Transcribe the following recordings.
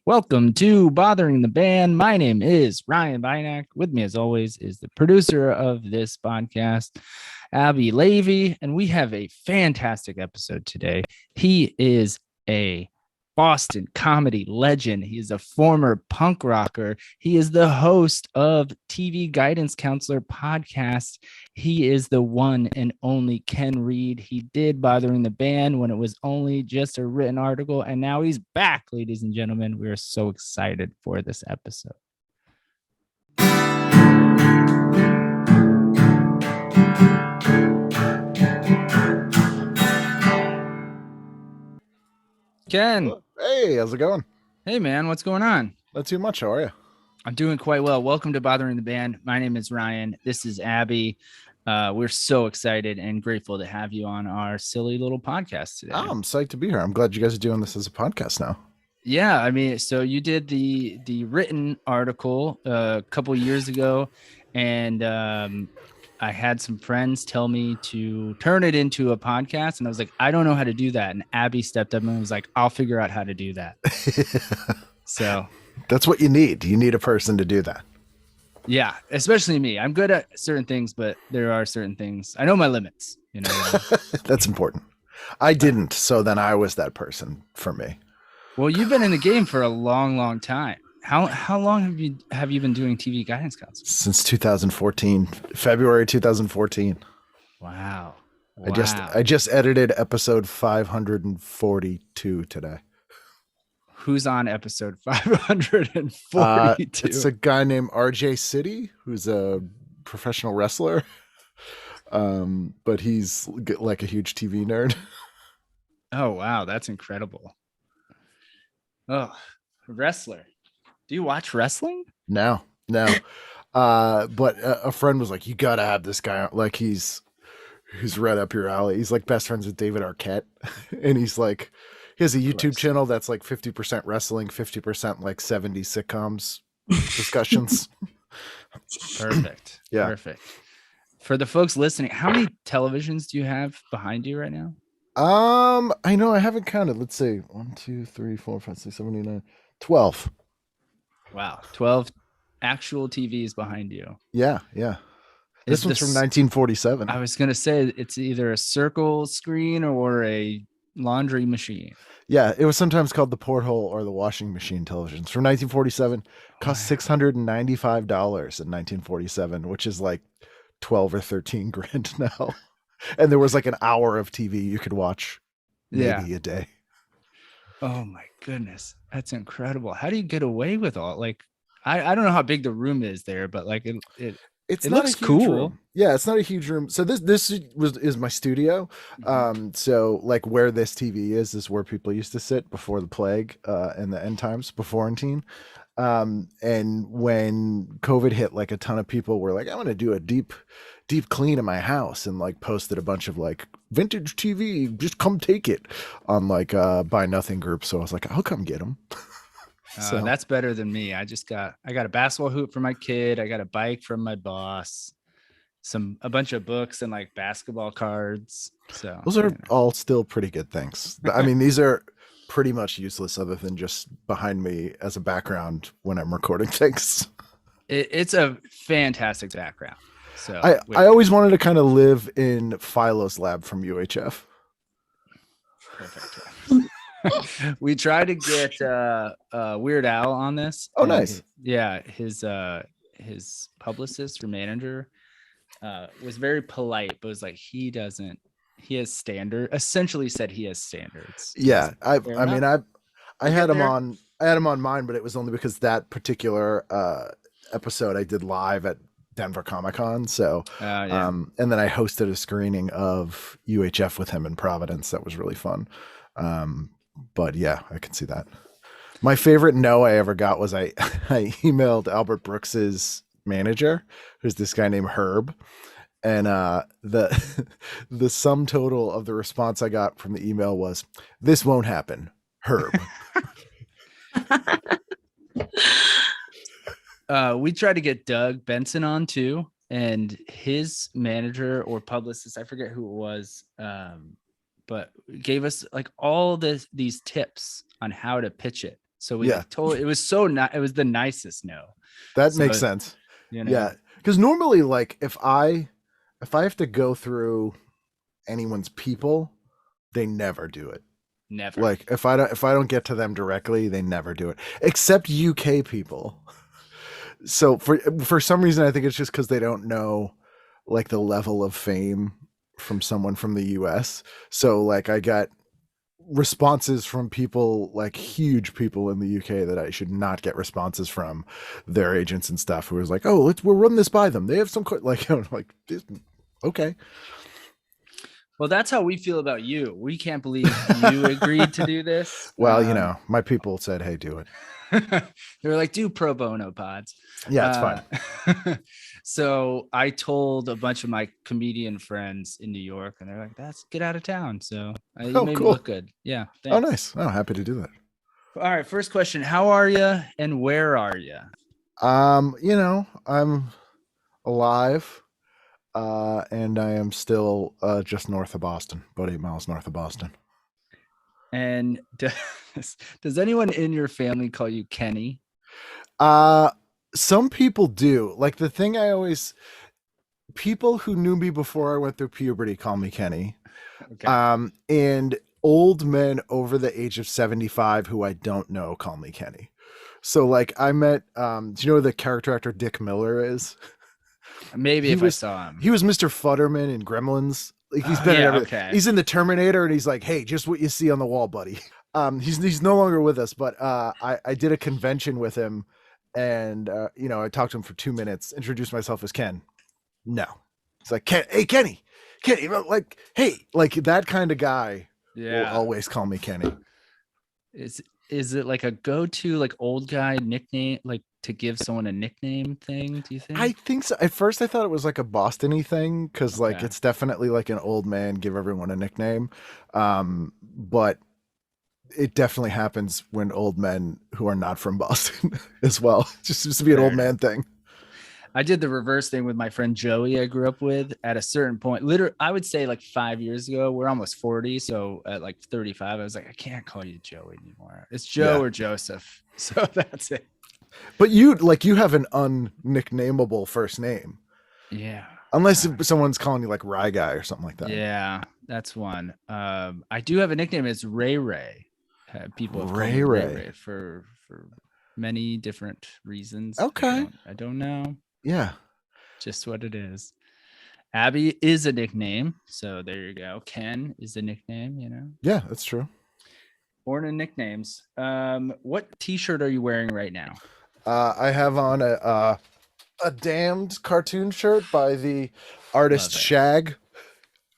Welcome to Bothering the Band. My name is Ryan Bynack. With me, as always, is the producer of this podcast, Abby Levy, and we have a fantastic episode today. He is a Boston comedy legend. He is a former punk rocker. He is the host of TV Guidance Counselor podcast. He is the one and only Ken Reid. He did Bothering the Band when it was only just a written article, and now he's back, ladies and gentlemen. We are so excited for this episode. Ken. Hey, how's it going? Hey, man, what's going on? Not too much. How are you? I'm doing quite well. Welcome to Bothering the Band. My name is Ryan. This is Abby. We're so excited and grateful to have you on our silly little podcast today. Oh, I'm psyched to be here. I'm glad you guys are doing this as a podcast now. Yeah, I mean, so you did the written article a couple years ago, and I had some friends tell me to turn it into a podcast, and I was like, I don't know how to do that. And Abby stepped up and was like, I'll figure out how to do that. So that's what you need. You need a person to do that. Yeah, especially me. I'm good at certain things, but there are certain things. I know my limits, you know. That's important. I didn't, so then I was that person for me. Well, you've been in the game for a long, long time. How long have you been doing TV guidance counseling? Since 2014, February 2014. Wow. I just edited episode 542 today. Who's on episode 542? It's a guy named RJ City, who's a professional wrestler. But he's like a huge TV nerd. Oh, wow. That's incredible. Oh, wrestler. Do you watch wrestling? No. But a friend was like, you got to have this guy. Like he's right up your alley. He's like best friends with David Arquette. And he's like, he has a YouTube channel that's like 50% wrestling, 50% like 70s sitcoms discussions. Perfect. Yeah. Perfect. For the folks listening, how many televisions do you have behind you right now? I know I haven't counted. Let's see. 1, 2, 3, 4, 5, 6, 7, 8, 9, 12. Wow. 12 actual TVs behind you. Yeah. This one's from 1947. I was going to say it's either a circle screen or a laundry machine. Yeah, it was sometimes called the porthole or the washing machine televisions. From 1947, cost $695 in 1947, which is like 12 or 13 grand now. And there was like an hour of TV you could watch maybe a day. Oh my goodness. That's incredible. How do you get away with all like I don't know how big the room is there, but like it looks cool. Room. Yeah, it's not a huge room. So this is my studio. So like where this TV is where people used to sit before the plague and the end times before quarantine. And when COVID hit, like a ton of people were like, I want to do a deep clean in my house, and like posted a bunch of like vintage TV, just come take it on like Buy Nothing group. So I was like, I'll come get them. So that's better than me. I got a basketball hoop for my kid. I got a bike from my boss, a bunch of books and like basketball cards. So those are all still pretty good things. I mean, these are pretty much useless other than just behind me as a background when I'm recording things. It's a fantastic background. So I always wanted to kind of live in Philo's lab from UHF. Perfect. We tried to get Weird Al on this. Oh, nice. His publicist or manager was very polite, but was like, he has standard. Essentially said he has standards. Yeah, I had him on mine, but it was only because that particular episode I did live at Denver Comic-Con. So and then I hosted a screening of UHF with him in Providence. That was really fun. But yeah, I can see that. My favorite no I ever got was I emailed Albert Brooks's manager, who's this guy named Herb. And the sum total of the response I got from the email was, "This won't happen, Herb." We tried to get Doug Benson on too, and his manager or publicist, I forget who it was, but gave us like all these tips on how to pitch it. So we like told it was so it was the nicest no. That makes sense. You know? Yeah. Because normally, like if I have to go through anyone's people, they never do it. Never. Like if I don't get to them directly, they never do it. Except UK people. So for some reason, I think it's just because they don't know like the level of fame from someone from the US. So like I got responses from people, like huge people in the UK, that I should not get responses from their agents and stuff, who was like, oh, we'll run this by them. They have some like, I'm like, okay. Well, that's how we feel about you. We can't believe you agreed to do this. Well, you know, my people said, hey, do it. They were like, do pro bono pods. Yeah, it's fine. So I told a bunch of my comedian friends in New York, and they're like, "That's get out of town." So you made me look good. Yeah. Thanks. Oh, nice. Oh, happy to do that. All right. First question: how are you, and where are you? You know, I'm alive, and I am still just north of Boston, about 8 miles north of Boston. And does anyone in your family call you Kenny? Some people do. Like the thing people who knew me before I went through puberty call me Kenny. Okay. And old men over the age of 75 who I don't know call me Kenny. So like I met, do you know who the character actor Dick Miller is? Maybe I saw him. He was Mr. Futterman in Gremlins. Like he's been in everything. Okay. He's in the Terminator, and he's like, hey, just what you see on the wall, buddy. He's no longer with us, but I did a convention with him, and you know, I talked to him for 2 minutes, introduced myself as Ken. No, it's like hey Kenny, like hey, like that kind of guy. Will always call me Kenny. Is it like a go-to like old guy nickname, like to give someone a nickname thing, do you think? I think so. At first I thought it was like a Boston-y thing, because like it's definitely like an old man give everyone a nickname, but it definitely happens when old men who are not from Boston as well. It just seems to be an old man thing. I did the reverse thing with my friend Joey I grew up with. At a certain point, literally, I would say like 5 years ago, we're almost 40. So at like 35, I was like, I can't call you Joey anymore. It's Joe or Joseph. So that's it. But you have an unnicknameable first name. Yeah. Unless someone's calling you like Rye Guy or something like that. Yeah, that's one. I do have a nickname. It's Ray Ray. People have Ray Ray for many different reasons. Okay. I don't know. Yeah. Just what it is. Abby is a nickname. So there you go. Ken is a nickname, you know? Yeah, that's true. Born in nicknames. What t-shirt are you wearing right now? I have on a Damned cartoon shirt by the artist Shag,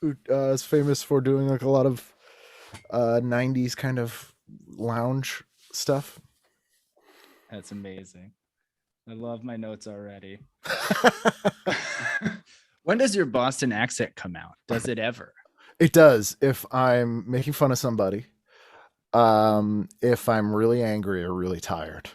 who is famous for doing like a lot of 90s kind of lounge stuff. That's amazing. I love my notes already. When does your Boston accent come out? Does it ever? It does. If I'm making fun of somebody, if I'm really angry or really tired.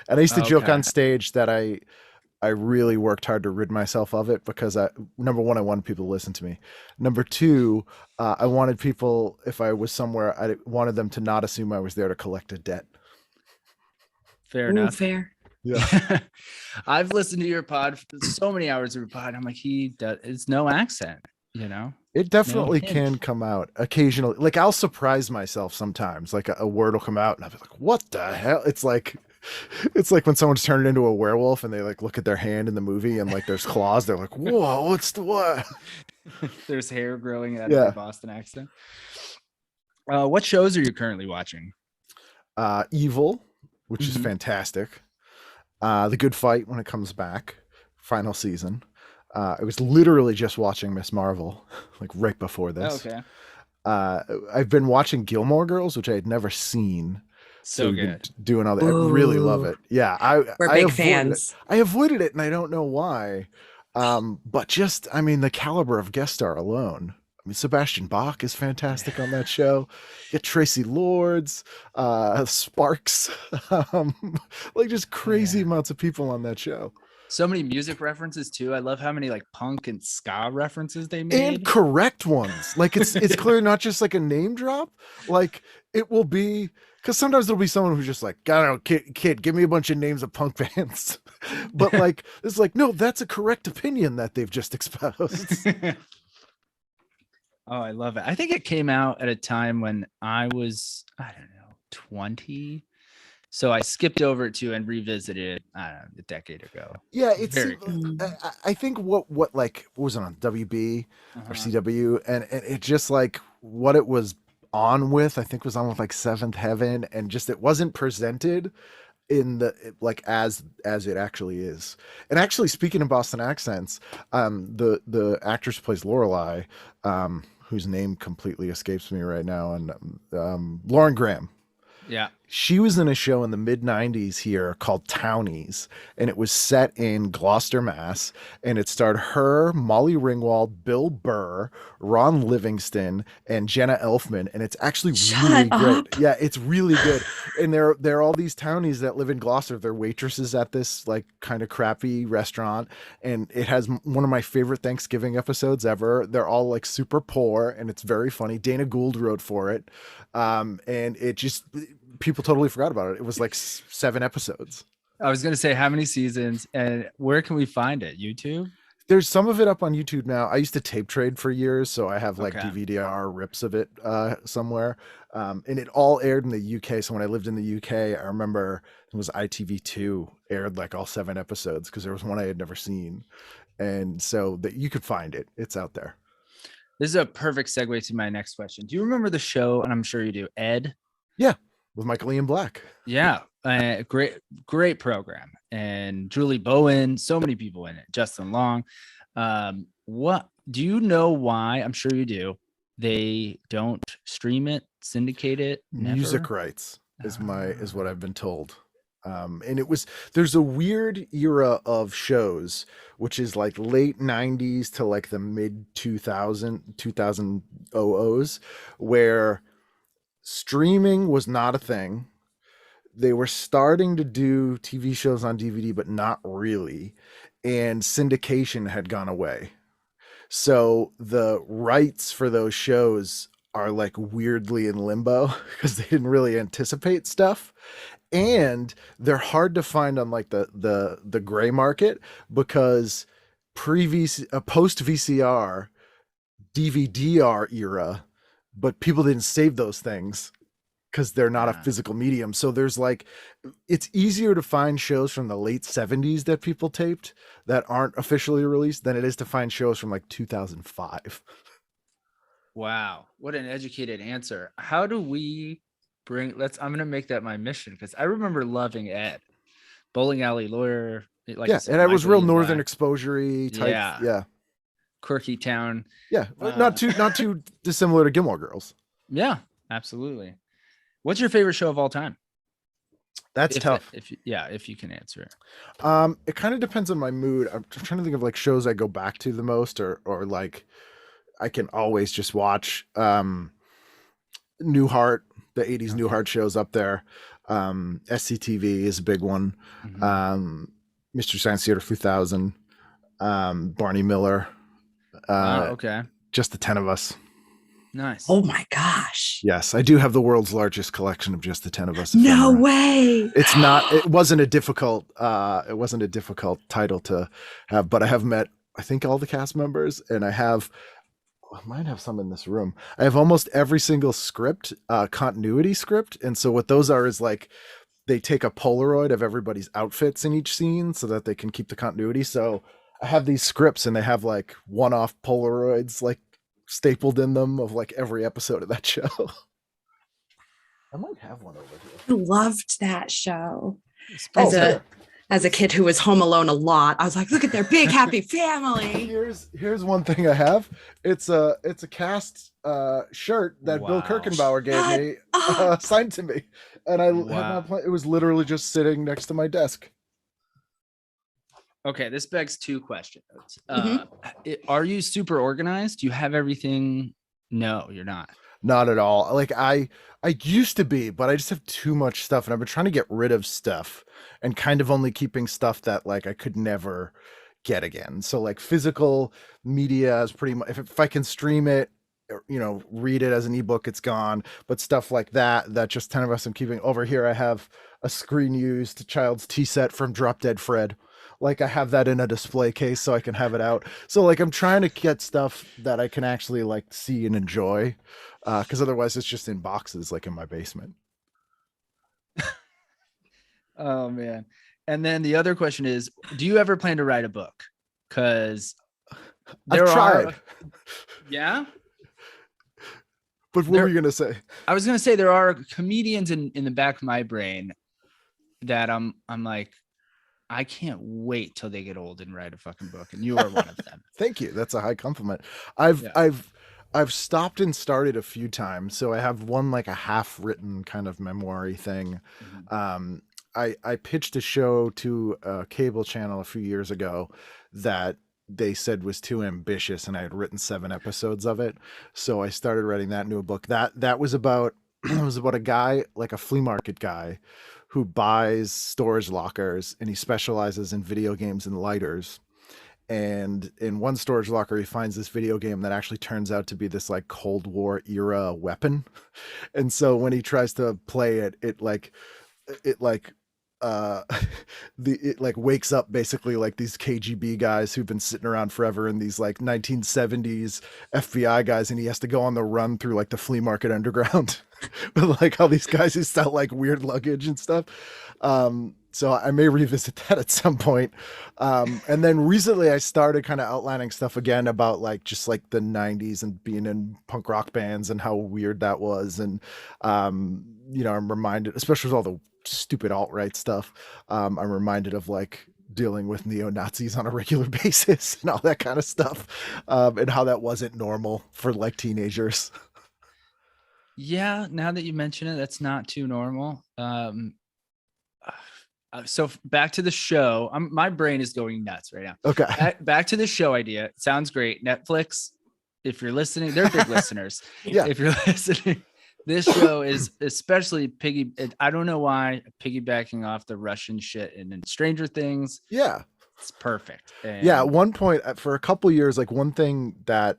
And I used to joke on stage that I really worked hard to rid myself of it, because number one, I wanted people to listen to me. Number two, I wanted people, if I was somewhere, I wanted them to not assume I was there to collect a debt. Fair enough. Fair. Yeah. I've listened to your pod, so many hours of your pod. I'm like, it's no accent, you know? It definitely can come out occasionally. Like I'll surprise myself sometimes. Like a word will come out and I'll be like, what the hell? It's like when someone's turned into a werewolf and they like look at their hand in the movie and like there's claws. They're like, whoa, what? There's hair growing out of the Boston accent. What shows are you currently watching? Evil, which is fantastic. The Good Fight when it comes back, final season. I was literally just watching Miss Marvel, like right before this. Okay. I've been watching Gilmore Girls, which I had never seen. So good. Doing all that. I really love it. Yeah. We're big fans. I avoided it and I don't know why. But just, I mean, the caliber of guest star alone. I mean, Sebastian Bach is fantastic on that show. You get Tracy Lords, Sparks, like just crazy amounts of people on that show. So many music references too. I love how many like punk and ska references they made. And correct ones. Like it's clearly not just like a name drop. Like it will be, because sometimes there'll be someone who's just like, I don't know, kid, give me a bunch of names of punk bands. But like it's like, no, that's a correct opinion that they've just espoused. Oh, I love it. I think it came out at a time when I was, I don't know, 20. So I skipped over it to and revisited, I don't know, a decade ago. Yeah, it's I think what was it on WB or CW, and it just like what it was on with, I think was on with like Seventh Heaven, and just it wasn't presented in the like as it actually is. And actually, speaking of Boston accents, the actress who plays Lorelai, whose name completely escapes me right now, and Lauren Graham. Yeah. She was in a show in the mid-90s here called Townies, and it was set in Gloucester, Mass. And it starred her, Molly Ringwald, Bill Burr, Ron Livingston, and Jenna Elfman. And it's actually really great. Yeah, it's really good. And they're all these townies that live in Gloucester. They're waitresses at this like kind of crappy restaurant. And it has one of my favorite Thanksgiving episodes ever. They're all like super poor, and it's very funny. Dana Gould wrote for it. And it just... people totally forgot about it. It was like 7 episodes. I was going to say, how many seasons, and where can we find it? YouTube? There's some of it up on YouTube now. I used to tape trade for years, so I have like DVD-R rips of it somewhere. And it all aired in the UK. So when I lived in the UK, I remember it was ITV2 aired like all 7 episodes because there was one I had never seen. And so that you could find it. It's out there. This is a perfect segue to my next question. Do you remember the show? And I'm sure you do. Ed? Yeah. With Michael Ian Black. Yeah. Great program. And Julie Bowen, so many people in it. Justin Long. What do you know why? I'm sure you do. They don't stream it, syndicate it. Never? Music rights is what I've been told. And there's a weird era of shows, which is like late 90s to like the mid 2000s, where streaming was not a thing. They were starting to do TV shows on DVD, but not really. And syndication had gone away. So the rights for those shows are like weirdly in limbo because they didn't really anticipate stuff. And they're hard to find on like the gray market because post VCR, DVD-R era, but people didn't save those things because they're not a physical medium. So there's like, it's easier to find shows from the late 70s that people taped that aren't officially released than it is to find shows from like 2005. Wow. What an educated answer. How do we I'm going to make that my mission because I remember loving Ed. Bowling Alley Lawyer. Like yeah. And it was real Northern exposure-y type. Yeah. Quirky town. Yeah, not too dissimilar to Gilmore Girls. Yeah, absolutely. What's your favorite show of all time? That's tough. If you can answer it. It kind of depends on my mood. I'm trying to think of like shows I go back to the most, or like I can always just watch. Newhart, the 80s Newhart shows up there. SCTV is a big one. Mm-hmm. Mystery Science Theater 3000. Barney Miller. Okay. Just the 10 of us. Nice. Oh my gosh. Yes, I do have the world's largest collection of Just the 10 of us. No way. It wasn't a difficult title to have, but I have met, I think, all the cast members, and I might have some in this room. I have almost every single script, continuity script. And so what those are is like, they take a Polaroid of everybody's outfits in each scene so that they can keep the continuity. So I have these scripts and they have like one-off Polaroids like stapled in them of like every episode of that show. I might have one over here. I loved that show. As a kid who was home alone a lot, I was like, look at their big happy family. Here's one thing I have. It's a cast shirt that Bill Kirchenbauer gave me, signed to me, and I have not it was literally just sitting next to my desk. Okay, this begs 2 questions. Are you super organized? Do you have everything? No, you're not. Not at all. Like I used to be, but I just have too much stuff, and I've been trying to get rid of stuff and kind of only keeping stuff that like I could never get again. So like physical media is pretty much, if I can stream it, or, read it as an ebook, it's gone. But stuff like that just 10 of us I'm keeping. Over here I have a screen used child's tea set from Drop Dead Fred. Like I have that in a display case so I can have it out. So like I'm trying to get stuff that I can actually like see and enjoy, because otherwise it's just in boxes like in my basement. Oh man. And then the other question is, do you ever plan to write a book? Because I've tried. Yeah. But what were you gonna say? I was gonna say there are comedians in the back of my brain that I'm like, I can't wait till they get old and write a fucking book, and you are one of them. Thank you. That's a high compliment. I've stopped and started a few times. So I have one like a half written kind of memoir thing. Mm-hmm. I pitched a show to a cable channel a few years ago that they said was too ambitious, and I had written 7 episodes of it. So I started writing that into a book. That was about it was about a guy, like a flea market guy, who buys storage lockers, and he specializes in video games and lighters. And in one storage locker, he finds this video game that actually turns out to be this like Cold War era weapon. And so when he tries to play it, it wakes up basically like these KGB guys who've been sitting around forever, and these like 1970s FBI guys, and he has to go on the run through like the flea market underground with like all these guys who sell like weird luggage and stuff. So I may revisit that at some point. And then recently I started kind of outlining stuff again about like just like the 90s and being in punk rock bands and how weird that was. And I'm reminded, especially with all the stupid alt-right stuff, I'm reminded of like dealing with neo-Nazis on a regular basis and all that kind of stuff, and how that wasn't normal for like teenagers. Yeah, now that you mention it, that's not too normal. So back to the show. My brain is going nuts right now. Okay. Back to the show idea. It sounds great. Netflix, if you're listening, they're big listeners. Yeah. If you're listening, this show is especially I don't know why, piggybacking off the Russian shit and then Stranger Things. Yeah. It's perfect. And yeah. At one point for a couple years, like one thing that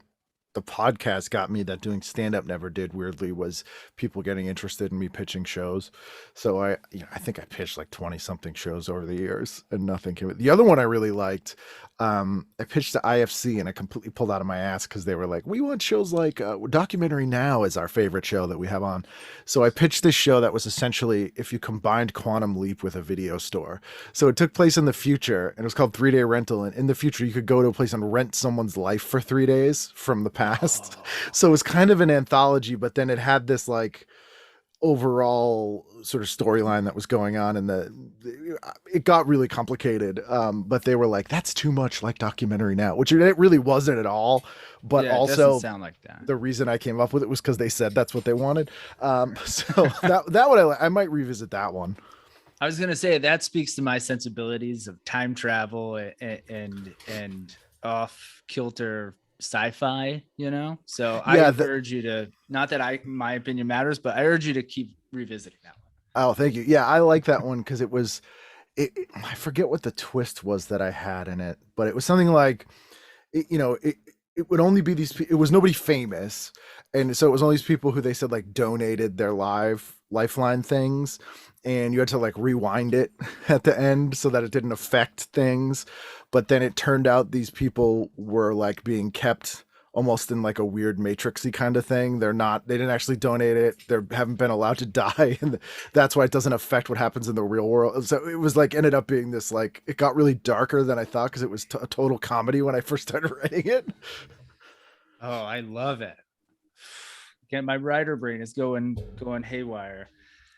the podcast got me that doing stand-up never did, weirdly, was people getting interested in me pitching shows. So I think I pitched like 20 something shows over the years and nothing came. The other one I really liked, I pitched to IFC and I completely pulled out of my ass because they were like, we want shows like Documentary Now is our favorite show that we have on. So I pitched this show that was essentially if you combined Quantum Leap with a video store. So it took place in the future, and it was called 3 Day Rental. And in the future, you could go to a place and rent someone's life for 3 days from the past. So it was kind of an anthology, but then it had this like overall sort of storyline that was going on, and it got really complicated. But they were like, that's too much like Documentary Now, which it really wasn't at all. But yeah, also doesn't sound like that. The reason I came up with it was because they said that's what they wanted. So that one I might revisit that one. I was gonna say that speaks to my sensibilities of time travel and off kilter sci-fi, so I urge you to, not that my opinion matters, but I urge you to keep revisiting that one. Oh, thank you. Yeah, I like that one because I forget what the twist was that I had in it, but it was something like, it would only be it was nobody famous, and so it was all these people who they said like donated their lifeline things, and you had to like rewind it at the end so that it didn't affect things. But then it turned out these people were like being kept almost in like a weird matrixy kind of thing. They didn't actually donate it. They haven't been allowed to die. And that's why it doesn't affect what happens in the real world. So it was like, ended up being this, like, it got really darker than I thought, because it was a total comedy when I first started writing it. Oh, I love it. Again, my writer brain is going haywire.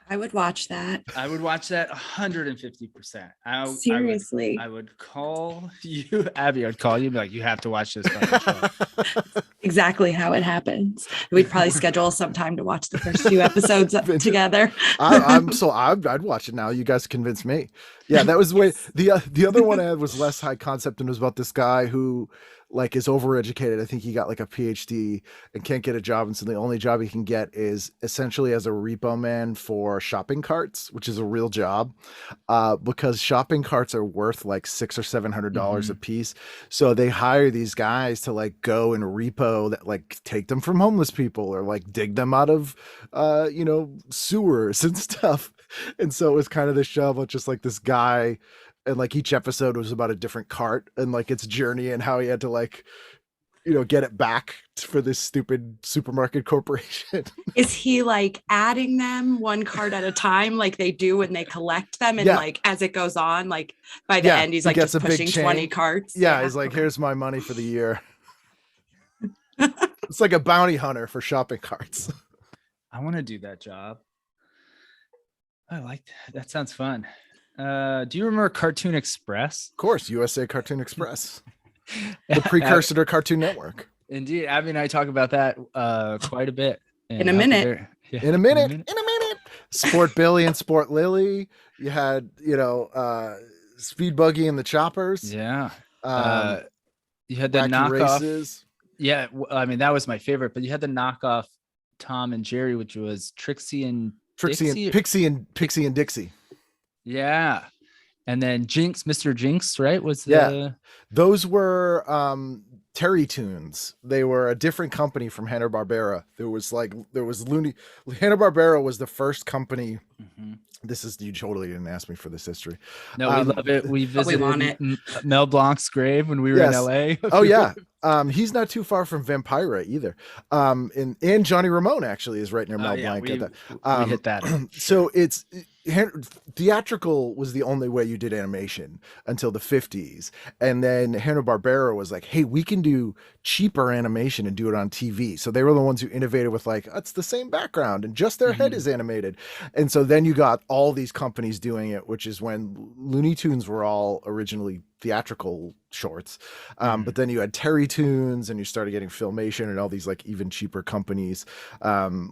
I would watch that. I would watch that 150%. Seriously. I would call you, Abby. I'd call you and be like, you have to watch this fucking show. Exactly how it happens. We'd probably schedule some time to watch the first few episodes together. I'd watch it now. You guys convinced me. Yeah, that was the other one I had was less high concept, and it was about this guy who like is overeducated. I think he got like a PhD and can't get a job, and so the only job he can get is essentially as a repo man for shopping carts, which is a real job, because shopping carts are worth like $600 or $700 a piece. So they hire these guys to like go and repo that, like take them from homeless people or like dig them out of sewers and stuff. And so it was kind of the show of just like this guy, and like each episode was about a different cart and like its journey and how he had to like get it back for this stupid supermarket corporation. Is he like adding them one cart at a time like they do when they collect them, and like as it goes on, like by the end he's like just pushing 20 carts? He's like, here's my money for the year. It's like a bounty hunter for shopping carts. I want to do that job. I like that. That sounds fun. Do you remember Cartoon Express? Of course, USA Cartoon Express. The precursor to Cartoon Network. Indeed. Abby and I talk about that quite a bit. In a minute. In a minute. Sport Billy and Sport Lily. You had, Speed Buggy and the Choppers. Yeah. You had the knockoff. Races. Yeah. I mean, that was my favorite, but you had the knockoff Tom and Jerry, which was Pixie and Dixie. Yeah. And then Jinx, Mr. Jinx, right? Those were Terry Toons. They were a different company from Hanna-Barbera. There was Hanna-Barbera was the first company. You totally didn't ask me for this history. No, we love it. We visited Mel Blanc's grave when we were in LA. Oh yeah. He's not too far from Vampira either. And Johnny Ramone actually is right near Mel Blanc. We hit that. So it's theatrical was the only way you did animation until the 50s. And then Hanna-Barbera was like, hey, we can do cheaper animation and do it on TV. So they were the ones who innovated with like, it's the same background and just their head is animated. And so then you got all these companies doing it, which is when Looney Tunes were all originally theatrical shorts. But then you had Terry Toons and you started getting Filmation and all these like even cheaper companies,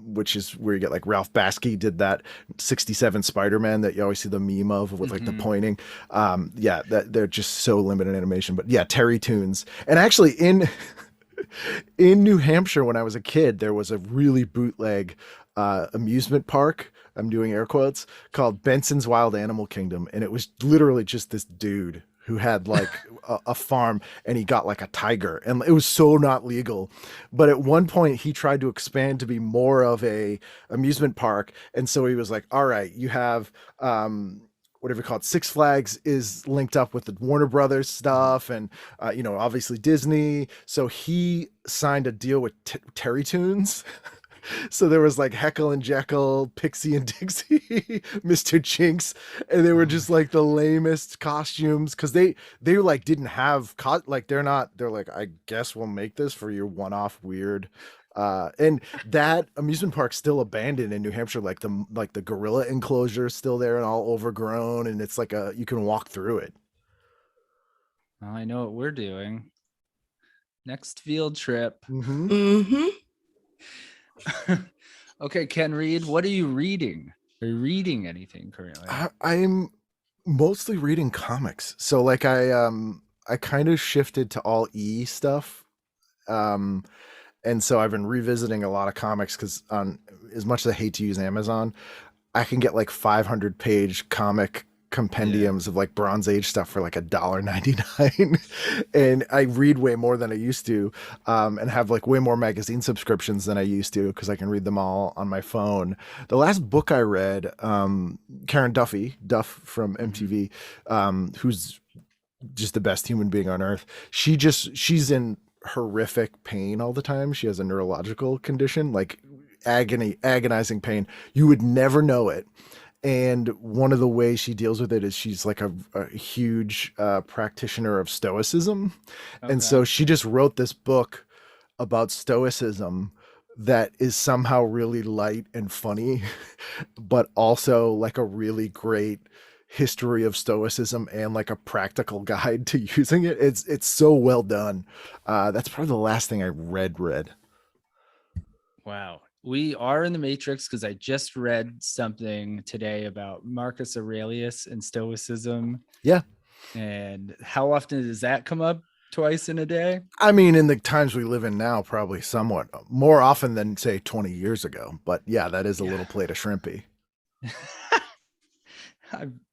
which is where you get like Ralph Bakshi did that 67 Spider-Man that you always see the meme of with like the pointing. That they're just so limited in animation. But yeah, Terry Toons. And actually in New Hampshire when I was a kid, there was a really bootleg amusement park, I'm doing air quotes, called Benson's Wild Animal Kingdom. And it was literally just this dude who had like a farm and he got like a tiger, and it was so not legal. But at one point he tried to expand to be more of a amusement park. And so he was like, all right, you have, whatever you call it, Six Flags is linked up with the Warner Brothers stuff and, obviously Disney. So he signed a deal with Terry Toons. So there was like Heckle and Jekyll, Pixie and Dixie, Mr. Jinx, and they were just like the lamest costumes because they like didn't have they're like, I guess we'll make this for your one-off weird. And that amusement park's still abandoned in New Hampshire. Like the gorilla enclosure is still there and all overgrown, and it's like you can walk through it. Well, I know what we're doing. Next field trip. Okay, Ken Reid, what are you reading? Are you reading anything currently? I'm mostly reading comics. So like I kind of shifted to all stuff. And so I've been revisiting a lot of comics because as much as I hate to use Amazon, I can get like 500-page comic compendiums of like Bronze Age stuff for like $1.99. And I read way more than I used to, and have like way more magazine subscriptions than I used to because I can read them all on my phone. The last book I read, Karen Duff from MTV, who's just the best human being on earth. She's in horrific pain all the time. She has a neurological condition, like agonizing pain. You would never know it. And one of the ways she deals with it is she's like a huge practitioner of Stoicism. Okay. And so she just wrote this book about Stoicism that is somehow really light and funny, but also like a really great history of Stoicism and like a practical guide to using it. It's so well done. That's probably the last thing I read. Wow. We are in the Matrix because I just read something today about Marcus Aurelius and Stoicism. Yeah. And how often does that come up twice in a day? I mean, in the times we live in now, probably somewhat more often than say 20 years ago. But yeah, that is a little plate of shrimpy.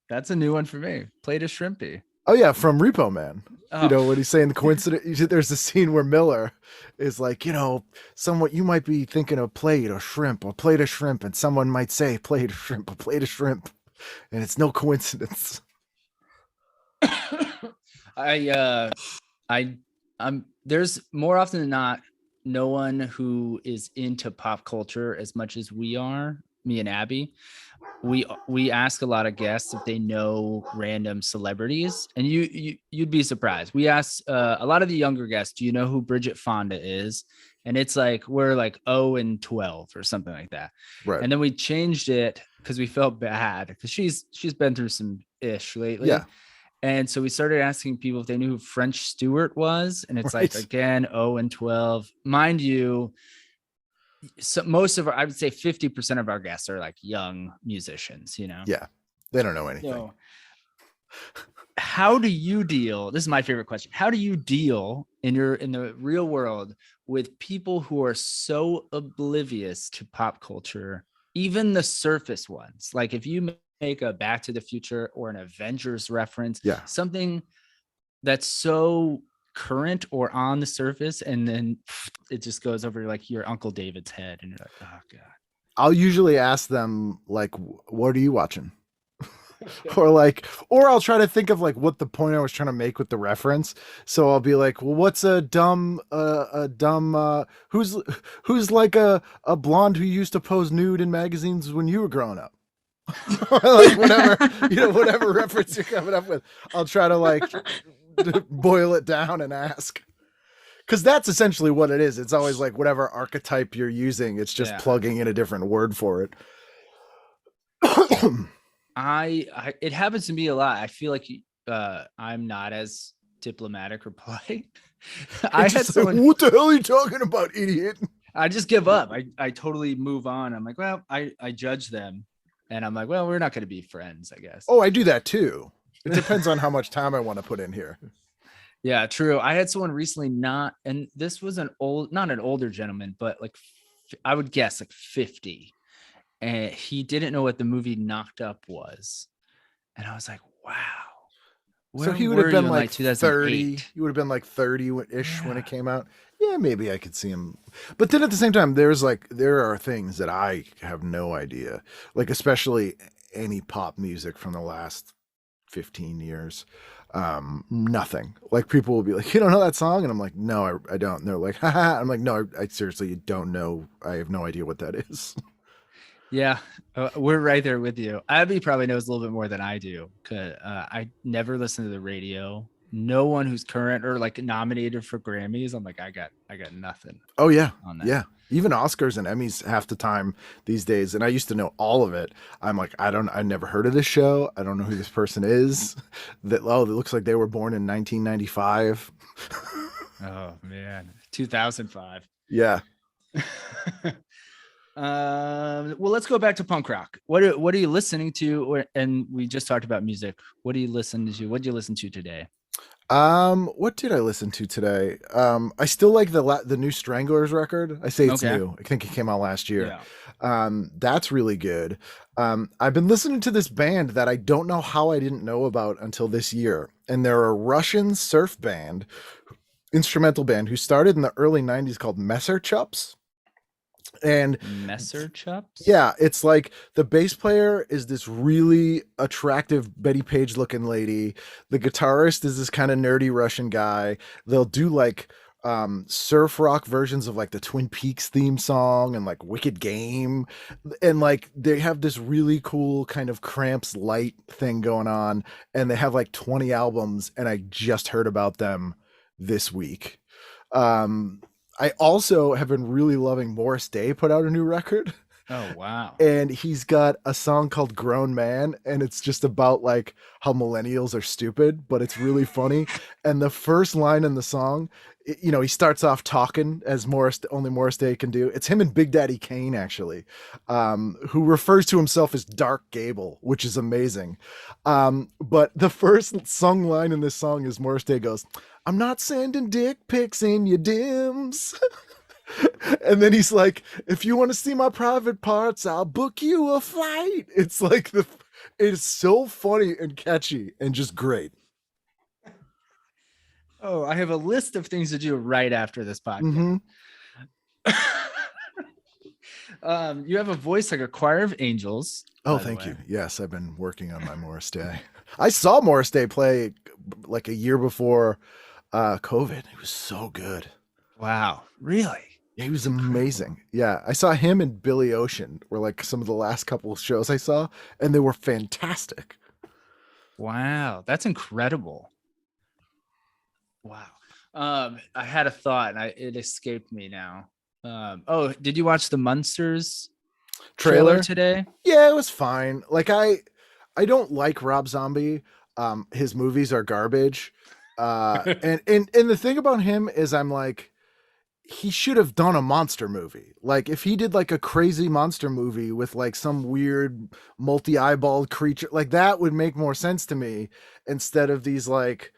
That's a new one for me. Plate of shrimpy. Oh yeah, from Repo Man. Oh. You know, when he's saying the coincidence, there's a scene where Miller is like, you know, somewhat you might be thinking of plate or shrimp or plate of shrimp, and someone might say plate of shrimp, a plate of shrimp, and it's no coincidence. I'm there's more often than not no one who is into pop culture as much as we are, me and Abby. We ask a lot of guests if they know random celebrities, and you'd be surprised. We asked a lot of the younger guests, do you know who Bridget Fonda is? And it's like we're like 0 and 12 or something like that. Right. And then we changed it because we felt bad because she's been through some ish lately. Yeah. And so we started asking people if they knew who French Stewart was, and it's like again 0 and 12, mind you. So most of I would say 50% of our guests are like young musicians, you know? Yeah. They don't know anything. So, how do you deal? This is my favorite question. How do you deal in the real world with people who are so oblivious to pop culture, even the surface ones? Like if you make a Back to the Future or an Avengers reference, something that's so current or on the surface, and then it just goes over like your Uncle David's head, and you're like, oh god. I'll usually ask them like, what are you watching? or I'll try to think of like what the point I was trying to make with the reference. So I'll be like, well, what's a dumb who's like a blonde who used to pose nude in magazines when you were growing up? Like whatever reference you're coming up with, I'll try to like boil it down and ask, because that's essentially what it is. It's always like whatever archetype you're using, it's just plugging in a different word for it. It happens to me a lot. I feel like I'm not as diplomatic or polite. I had someone, what the hell are you talking about, idiot? I just give up. I totally move on. I'm like, well, I judge them, and I'm like, well, we're not going to be friends, I guess. Oh, I do that too. It depends on how much time I want to put in here. Yeah, true. I had someone recently and this was not an older gentleman, but like I would guess like 50. And he didn't know what the movie Knocked Up was. And I was like, wow. So he would have been like 30. He would have been like 30-ish when it came out. Yeah, maybe I could see him. But then at the same time, there are things that I have no idea. Like especially any pop music from the last 15 years. Nothing. Like people will be like, you don't know that song? And I'm like, no, I don't. And they're like, haha. I'm like, no, I seriously don't know. I have no idea what that is. Yeah, we're right there with you. Abby probably knows a little bit more than I do, because I never listen to the radio. No one who's current or like nominated for Grammys. I'm like, I got nothing. Oh yeah, on that. Yeah. Even Oscars and Emmys half the time these days, and I used to know all of it. I'm like, I never heard of this show. I don't know who this person is. It looks like they were born in 1995. Oh man, 2005. Yeah. Well, let's go back to punk rock. What are you listening to? And we just talked about music. What do you listen to? What did you listen to today? What did I listen to today? I still like the new Stranglers record. I say it's new. I think it came out last year. Yeah. That's really good. I've been listening to this band that I don't know how I didn't know about until this year. And they're a Russian surf band, instrumental band, who started in the early 90s called Messer Chups. And Messer Chups? Yeah, it's like the bass player is this really attractive Betty Page looking lady. The guitarist is this kind of nerdy Russian guy. They'll do like surf rock versions of like the Twin Peaks theme song and like Wicked Game, and like they have this really cool kind of Cramps light thing going on, and they have like 20 albums, and I just heard about them this week. I also have been really loving Morris Day put out a new record. Oh, wow. And he's got a song called Grown Man, and it's just about like how millennials are stupid, but it's really funny. And the first line in the song, he starts off talking as only Morris Day can do. It's him and Big Daddy Kane, actually, who refers to himself as Dark Gable, which is amazing. But the first sung line in this song is Morris Day goes, I'm not sending dick pics in your DMs. And then he's like, if you want to see my private parts, I'll book you a flight. It's like it's so funny and catchy and just great. Oh, I have a list of things to do right after this podcast. You have a voice like a choir of angels. Oh, thank you. Yes, I've been working on my Morris Day. I saw Morris Day play like a year before COVID. He was so good. Wow. Really? He was amazing. Yeah. I saw him and Billy Ocean were like some of the last couple of shows I saw, and they were fantastic. Wow. That's incredible. Wow. I had a thought and it escaped me now. Oh, did you watch the Munsters trailer today? Yeah, it was fine. Like I don't like Rob Zombie. His movies are garbage. And the thing about him is I'm like, he should have done a monster movie. Like if he did like a crazy monster movie with like some weird multi-eyeballed creature, like that would make more sense to me instead of these like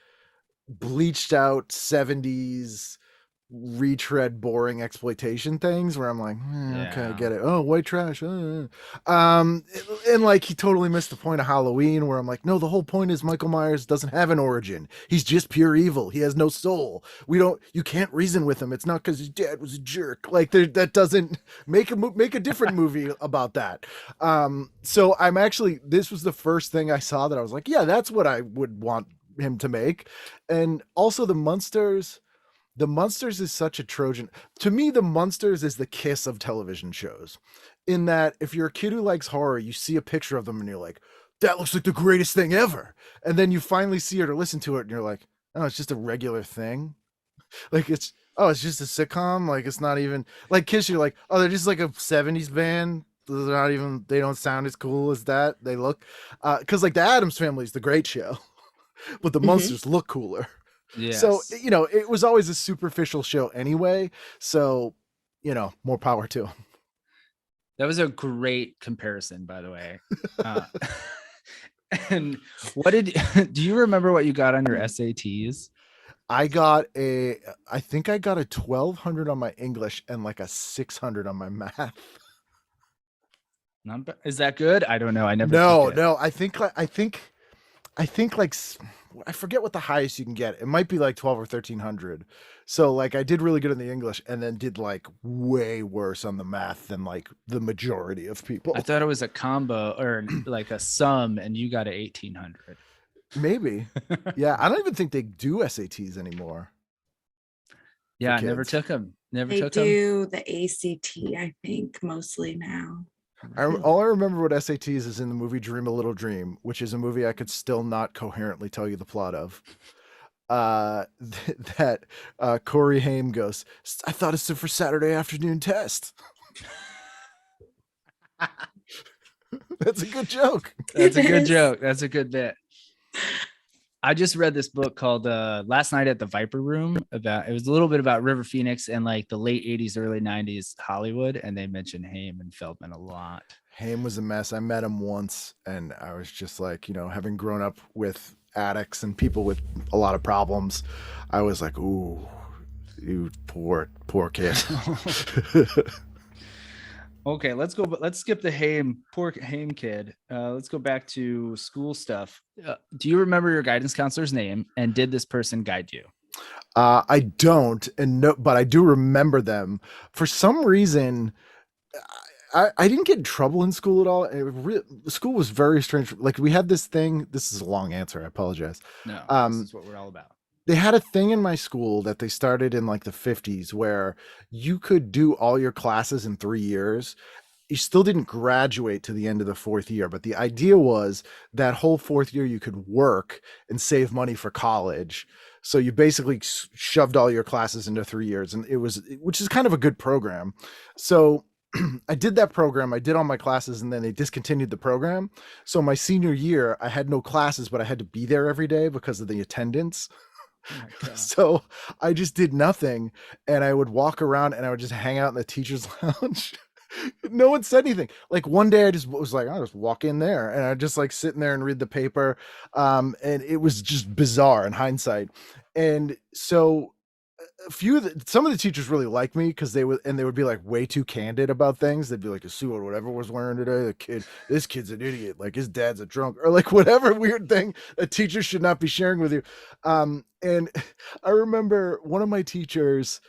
bleached out 70s retread boring exploitation things where I'm like, okay, I get it. Oh, white trash. And like he totally missed the point of Halloween where I'm like, no, the whole point is Michael Myers doesn't have an origin. He's just pure evil. He has no soul. You can't reason with him. It's not because his dad was a jerk. Like that doesn't make a different movie about that. So I'm actually, this was the first thing I saw that I was like, yeah, that's what I would want him to make. And also the Munsters is such a Trojan. To me, the Munsters is the Kiss of television shows. In that, if you're a kid who likes horror, you see a picture of them and you're like, that looks like the greatest thing ever. And then you finally see it or listen to it and you're like, oh, it's just a regular thing. Like it's just a sitcom. Like it's not even like Kiss. You're like, oh, they're just like a 70s band. They don't sound as cool as that. They look, because like the Addams Family is the great show, but the Munsters look cooler. Yes. So, it was always a superficial show anyway. So, more power to him. That was a great comparison, by the way. And do you remember what you got on your SATs? I think I got a 1200 on my English and like a 600 on my math. Is that good? I don't know. I never. No. I think like I forget what the highest you can get. It might be like 12 or 1300. So like I did really good in the English and then did like way worse on the math than like the majority of people. I thought it was a combo or like a sum and you got a 1800. Maybe. Yeah. I don't even think they do SATs anymore. Yeah. I never took them. They do the ACT, I think, mostly now. All I remember what SATs is in the movie Dream a Little Dream, which is a movie I could still not coherently tell you the plot of. That Corey Haim goes, I thought it's for Saturday afternoon test. That's a good joke. That's a good joke. That's a good bit. I just read this book called Last Night at the Viper Room. It was a little bit about River Phoenix and like the late 80s, early 90s Hollywood. And they mentioned Haim and Feldman a lot. Haim was a mess. I met him once and I was just like, having grown up with addicts and people with a lot of problems, I was like, ooh, you poor kid. Okay, let's go. Let's skip the poor Haim kid. Let's go back to school stuff. Do you remember your guidance counselor's name? And did this person guide you? I don't, but I do remember them. For some reason, I didn't get in trouble in school at all. School was very strange. Like we had this thing. This is a long answer. I apologize. No, this is what we're all about. They had a thing in my school that they started in like the 50s where you could do all your classes in 3 years. You still didn't graduate to the end of the fourth year, but the idea was that whole fourth year you could work and save money for college. So you basically shoved all your classes into 3 years, and which is kind of a good program. So I did that program. I did all my classes and then they discontinued the program. So my senior year, I had no classes, but I had to be there every day because of the attendance. Oh so I just did nothing and I would walk around and I would just hang out in the teacher's lounge No one said anything. Like one day I just was like, I'll just walk in there, and I just like sitting there and read the paper. And it was just bizarre in hindsight. And so some of the teachers really liked me because they would be like way too candid about things. They'd be like, "See what whatever was wearing today, this kid's an idiot, like his dad's a drunk," or like whatever weird thing a teacher should not be sharing with you. And I remember one of my teachers,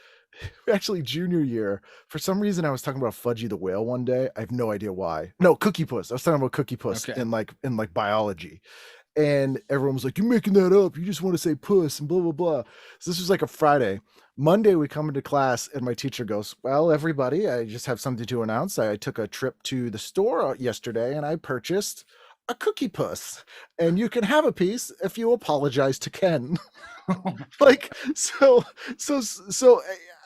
actually junior year, for some reason I was talking about Fudgy the Whale one day. I have no idea why. No, Cookie Puss. I was talking about Cookie Puss in like biology. And everyone was like, "You're making that up. You just want to say puss and blah, blah, blah." So this was like a Friday. Monday, we come into class and my teacher goes, "Well, everybody, I just have something to announce. I took a trip to the store yesterday and I purchased a Cookie Puss. And you can have a piece if you apologize to Ken." Like, so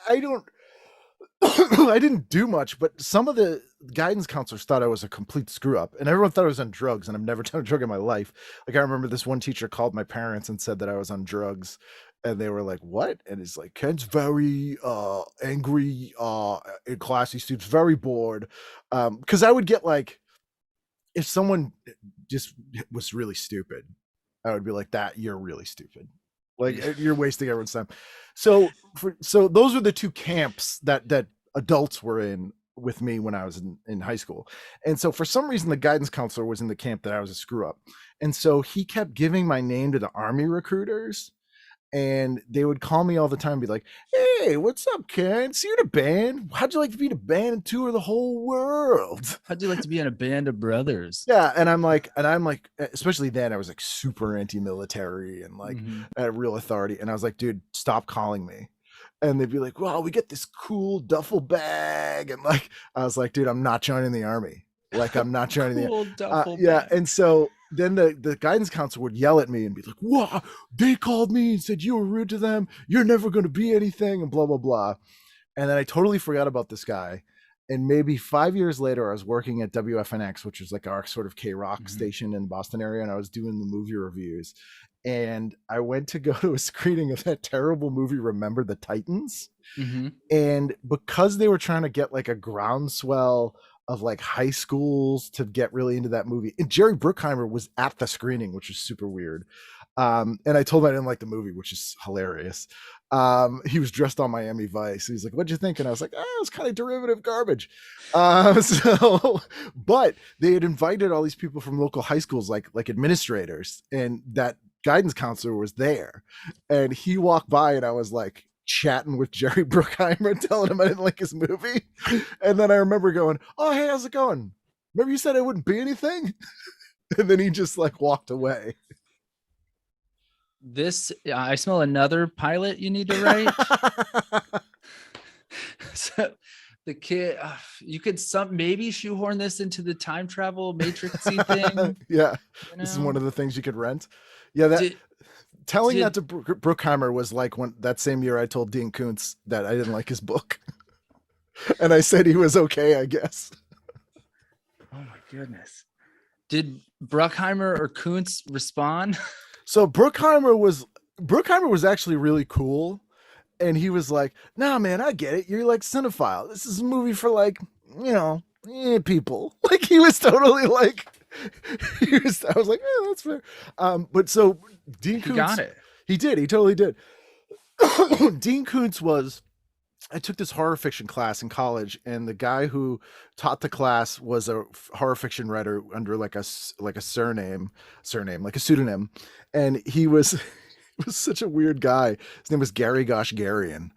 I don't... I didn't do much, but some of the guidance counselors thought I was a complete screw up, and everyone thought I was on drugs, and I've never done a drug in my life. Like, I remember this one teacher called my parents and said that I was on drugs, and they were like, "What?" And it's like, "Ken's very angry in class. He's very bored." Because I would get like, if someone just was really stupid, I would be like, "That you're really stupid. Like, you're wasting everyone's time." So those were the two camps that adults were in with me when I was in high school. And so for some reason, the guidance counselor was in the camp that I was a screw up. And so he kept giving my name to the Army recruiters, and they would call me all the time and be like, "Hey, what's up, Ken? See you in a band. How'd you like to be in a band and tour the whole world? How'd you like to be in a band of brothers?" Yeah. And I'm like, especially then I was like super anti-military and like at real authority. And I was like, "Dude, stop calling me." And they'd be like, "Well, we get this cool duffel bag." And like, I was like, "Dude, I'm not joining the Army. Like, I'm not joining cool the duffel yeah." bag. And so then the guidance counselor would yell at me and be like, "Wow, they called me and said you were rude to them. You're never going to be anything," and blah, blah, blah. And then I totally forgot about this guy. And maybe 5 years later, I was working at WFNX, which was like our sort of K-Rock station in the Boston area. And I was doing the movie reviews. And I went to go to a screening of that terrible movie, Remember the Titans. And because they were trying to get like a groundswell of like high schools to get really into that movie, and Jerry Bruckheimer was at the screening, which is super weird. And I told him I didn't like the movie, which is hilarious. He was dressed on Miami Vice. He's like, "What'd you think?" And I was like, "Oh, it's kind of derivative garbage." But they had invited all these people from local high schools, like administrators, and that guidance counselor was there. And he walked by and I was like chatting with Jerry Bruckheimer, telling him I didn't like his movie. And then I remember going, "Oh, hey, how's it going? Remember you said I wouldn't be anything?" And then he just like walked away. I smell another pilot you need to write. So the kid, you could maybe shoehorn this into the time travel matrixy thing. Yeah, this is one of the things you could rent. Yeah, telling that to Bruckheimer was like when that same year I told Dean Koontz that I didn't like his book, and I said he was okay, I guess. Oh my goodness! Did Bruckheimer or Koontz respond? So Bruckheimer was actually really cool. And he was like, "Nah, man, I get it. You're like cinephile. This is a movie for like, people." Like he was totally like, I was like, "Yeah, that's fair." But so Dean Koontz got it. He did. He totally did. Dean Koontz I took this horror fiction class in college, and the guy who taught the class was a horror fiction writer under like a surname, like a pseudonym. And he was such a weird guy. His name was Gary Gosh Garian,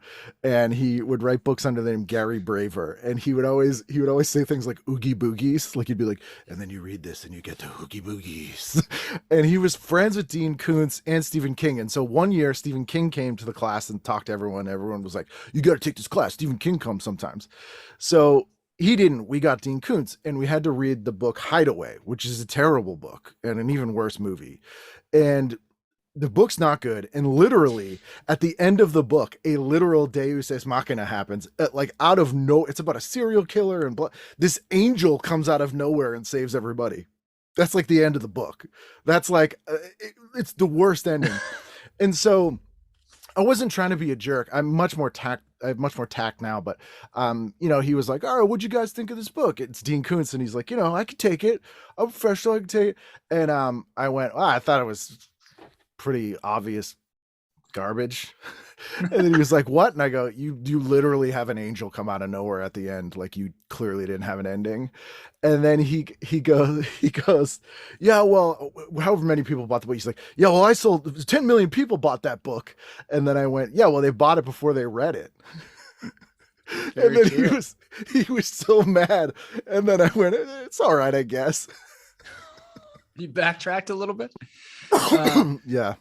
and he would write books under the name Gary Braver. And he would always say things like oogie boogies. Like he'd be like, "And then you read this and you get to oogie boogies." And he was friends with Dean Koontz and Stephen King. And so one year Stephen King came to the class and talked to everyone. Everyone was like, "You got to take this class. Stephen King comes sometimes." So he didn't. We got Dean Koontz, and we had to read the book Hideaway, which is a terrible book and an even worse movie. And the book's not good. And literally at the end of the book, a literal Deus Ex Machina happens out of it's about a serial killer and this angel comes out of nowhere and saves everybody. That's like the end of the book. That's like, it's the worst ending. And so I wasn't trying to be a jerk. I'm much more have much more tact now, but he was like, all right, what'd you guys think of this book? It's Dean Koontz, and he's like, I could take it. I'm professional, I can take it. And I went, I thought it was pretty obvious garbage. And then he was like, what? And I go, you literally have an angel come out of nowhere at the end, like you clearly didn't have an ending. And then he goes, yeah, well, however many people bought the book. He's like, yeah, well, I sold 10 million people bought that book. And then I went, yeah, well, they bought it before they read it. And then true. he was so mad. And then I went, it's all right, I guess. You backtracked a little bit. Yeah.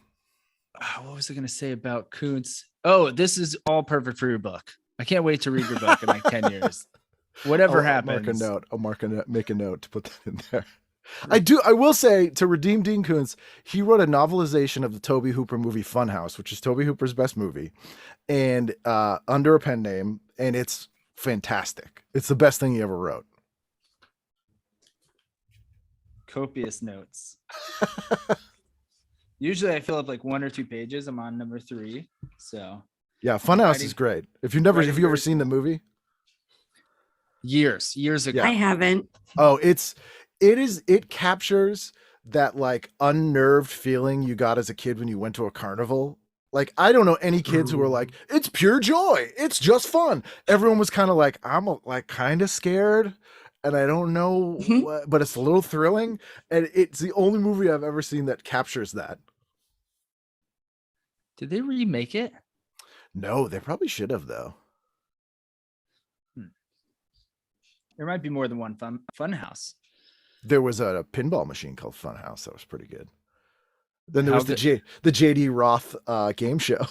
What was I going to say about Koontz? Oh, this is all perfect for your book. I can't wait to read your book in like 10 years. Whatever happens. I'll make a note to put that in there. I will say, to redeem Dean Koontz, he wrote a novelization of the Tobe Hooper movie Funhouse, which is Tobe Hooper's best movie, and under a pen name, and it's fantastic. It's the best thing he ever wrote. Copious notes. Usually I fill up like 1 or 2 pages. I'm on number 3. So yeah, Funhouse is great. Have you ever seen the movie? Years ago. I haven't. Oh, it captures that like unnerved feeling you got as a kid when you went to a carnival. Like, I don't know any kids who were like, it's pure joy, it's just fun. Everyone was kind of like, I'm like kind of scared. And I don't know, but it's a little thrilling. And it's the only movie I've ever seen that captures that. Did they remake it? No, they probably should have, though. There might be more than one Funhouse. There was a pinball machine called Funhouse that was pretty good. Then there was the JD Roth game show.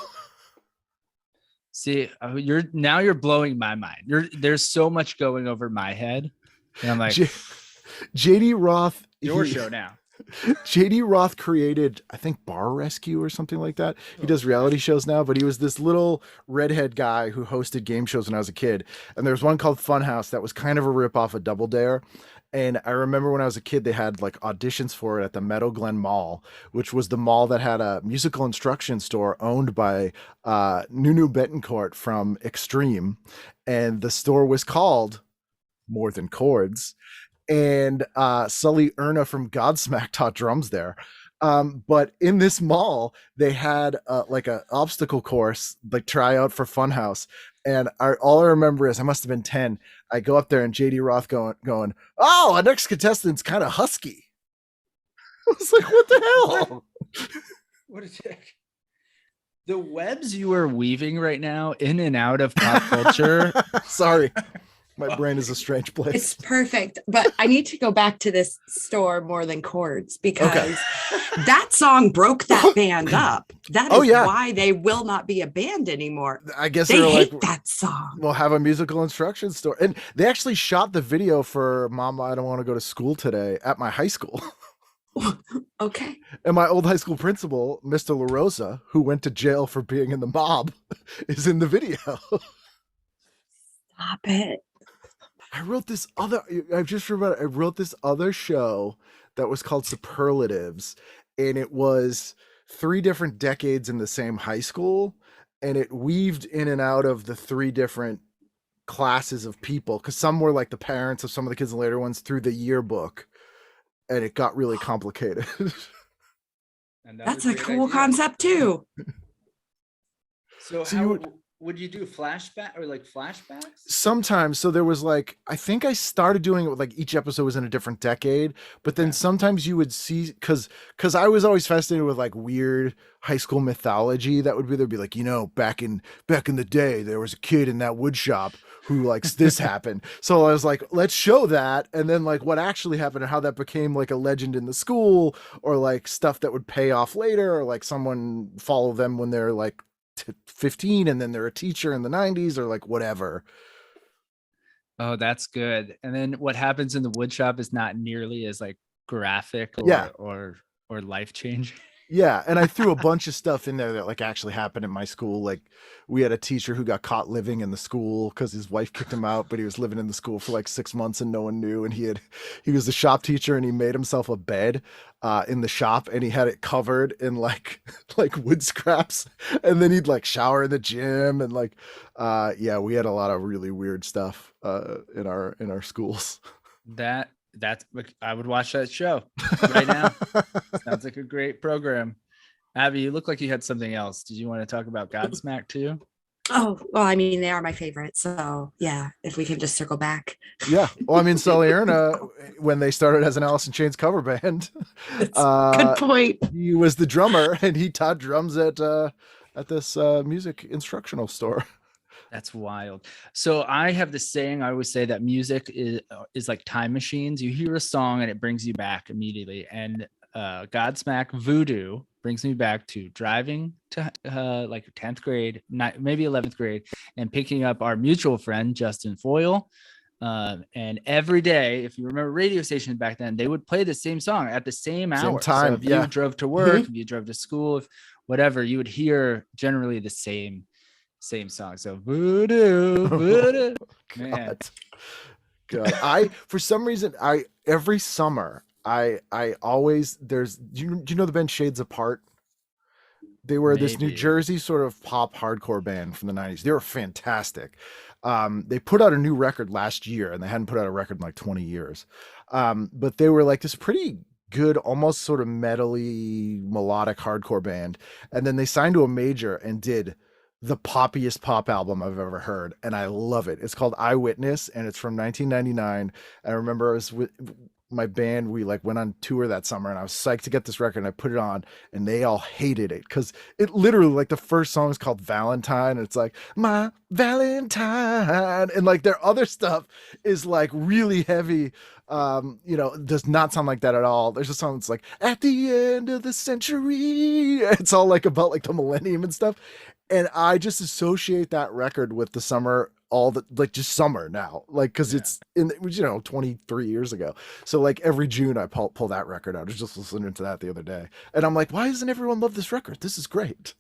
See, you're blowing my mind. There's so much going over my head. And I'm like, JD Roth, your show now. JD Roth created, I think, Bar Rescue or something like that. He does reality shows now, but he was this little redhead guy who hosted game shows when I was a kid. And there's one called Funhouse that was kind of a ripoff of Double Dare. And I remember when I was a kid, they had like auditions for it at the Meadow Glen Mall, which was the mall that had a musical instruction store owned by Nunu Betancourt from Extreme. And the store was called More Than Chords. And Sully Erna from Godsmack taught drums there. But in this mall, they had like an obstacle course, like tryout for Funhouse. And all I remember is I must have been 10. I go up there and JD Roth going, oh, our next contestant's kind of husky. I was like, what the hell? What a dick. The webs you are weaving right now in and out of pop culture. Sorry. My brain is a strange place. It's perfect. But I need to go back to this store More Than Chords because that song broke that band up. That is why they will not be a band anymore. I guess they hate that song. We'll have a musical instruction store. And they actually shot the video for Mama, I Don't Want to Go to School Today at my high school. Okay. And my old high school principal, Mr. LaRosa, who went to jail for being in the mob, is in the video. Stop it. I wrote this other show that was called Superlatives, and it was 3 different decades in the same high school, and it weaved in and out of the 3 different classes of people, because some were like the parents of some of the kids in the later ones through the yearbook, and it got really complicated. And that's a cool concept too. So would you do flashback or like flashbacks? Sometimes. So there was like, I think I started doing it with like each episode was in a different decade, but then sometimes you would see, cause I was always fascinated with like weird high school mythology that there'd be like, back in the day, there was a kid in that wood shop who likes this happened. So I was like, let's show that. And then like what actually happened and how that became like a legend in the school, or like stuff that would pay off later, or like someone follow them when they're like 15 and then they're a teacher in the 90s, or like whatever. Oh, that's good. And then what happens in the wood shop is not nearly as like graphic or life changing. Yeah, and I threw a bunch of stuff in there that like actually happened in my school. Like we had a teacher who got caught living in the school because his wife kicked him out, but he was living in the school for like 6 months and no one knew. And he was the shop teacher and he made himself a bed in the shop and he had it covered in like wood scraps. And then he'd like shower in the gym and like yeah, we had a lot of really weird stuff in our schools. That's I would watch that show right now. Sounds like a great program. Abby, you look like you had something else. Did you want to talk about Godsmack too? Oh, well, I mean, they are my favorite. So yeah, if we can just circle back. Yeah. Well, I mean, Salierna, when they started as an Alice in Chains cover band, good point. He was the drummer and he taught drums at this music instructional store. That's wild. So I have this saying, I always say that music is like time machines. You hear a song and it brings you back immediately. And Godsmack Voodoo brings me back to driving to like 10th grade, maybe 11th grade, and picking up our mutual friend, Justin Foyle. And every day, if you remember radio stations back then, they would play the same song at the same hour. Time. So if you drove to work, if you drove to school, if whatever, you would hear generally the same song. So voodoo. Man. God. For some reason, every summer I always do you know the band Shades Apart? They were this New Jersey sort of pop hardcore band from the 90s. They were fantastic. They put out a new record last year and they hadn't put out a record in like 20 years. But they were like this pretty good, almost sort of metally melodic hardcore band. And then they signed to a major and did the poppiest pop album I've ever heard. And I love it. It's called Eyewitness and it's from 1999. I remember I was with my band. We like went on tour that summer and I was psyched to get this record and I put it on and they all hated it. Cause it literally like the first song is called Valentine. And it's like my Valentine. And like their other stuff is like really heavy. Does not sound like that at all. There's a song that's like at the end of the century. It's all like about like the millennium and stuff. And I just associate that record with the summer, just summer now, like, cause it's 23 years ago. So like every June I pull that record out. I was just listening to that the other day and I'm like, why doesn't everyone love this record? This is great.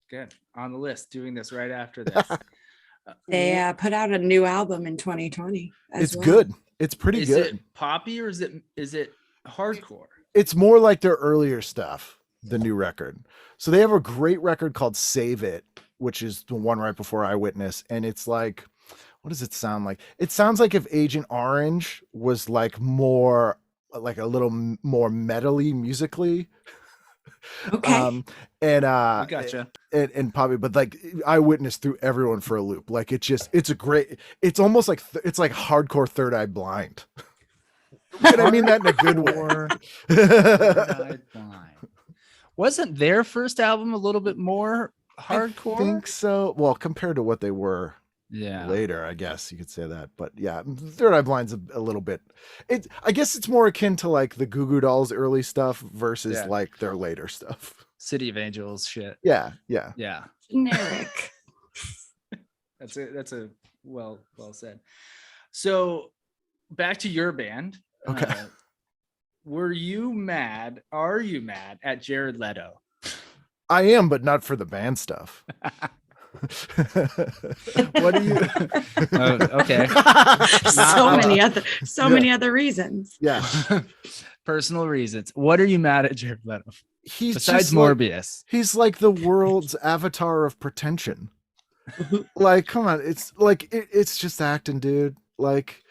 Good. On the list, doing this right after this. They put out a new album in 2020. It's good. It's pretty good. Is it poppy or is it hardcore? It's more like their earlier stuff, the new record. So they have a great record called Save It, which is the one right before Eyewitness. And it's like, what does it sound like? It sounds like if Agent Orange was like more, like a little more metally musically. Okay. Gotcha. And probably, but like Eyewitness threw everyone for a loop. Like it's almost like it's like hardcore Third Eye Blind. And I mean that in a good way. Third Eye Blind. Wasn't their first album a little bit more hardcore? I think so. Well, compared to what they were yeah later, I guess you could say that. But yeah, Third Eye Blind's a little bit. I guess it's more akin to like the Goo Goo Dolls early stuff versus like their later stuff. City of Angels shit. Yeah. Generic. That's a well said. So back to your band. Okay. Are you mad at Jared Leto? I am, but not for the band stuff. What do you? Okay. Many other reasons. Yeah. Personal reasons. What are you mad at Jared Leto? He's besides Morbius. He's like the world's avatar of pretension. Like, come on, it's like it's just acting, dude. Like,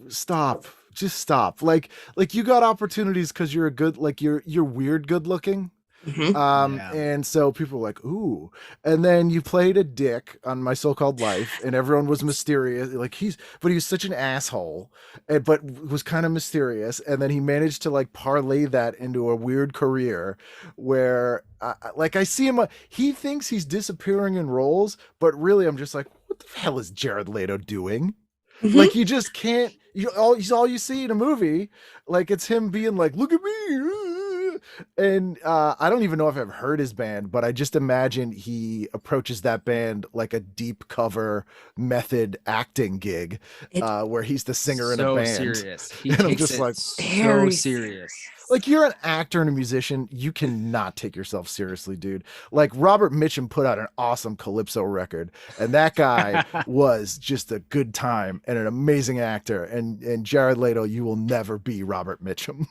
stop. Just stop. Like you got opportunities because you're a good, like you're weird good looking. Mm-hmm. And so people were like, ooh, and then you played a dick on My So-Called Life and everyone was mysterious. Like he was such an asshole, but was kind of mysterious. And then he managed to like parlay that into a weird career where I see him, he thinks he's disappearing in roles, but really I'm just like, what the hell is Jared Leto doing? Mm-hmm. Like you just can't, he's all you see in a movie. Like it's him being like, look at me. And I don't even know if I've heard his band, but I just imagine he approaches that band like a deep cover method acting gig, where he's the singer in a band. Serious. He and takes I'm just it like, so serious. Like, you're an actor and a musician. You cannot take yourself seriously, dude. Like, Robert Mitchum put out an awesome Calypso record, and that guy was just a good time and an amazing actor. And Jared Leto, you will never be Robert Mitchum.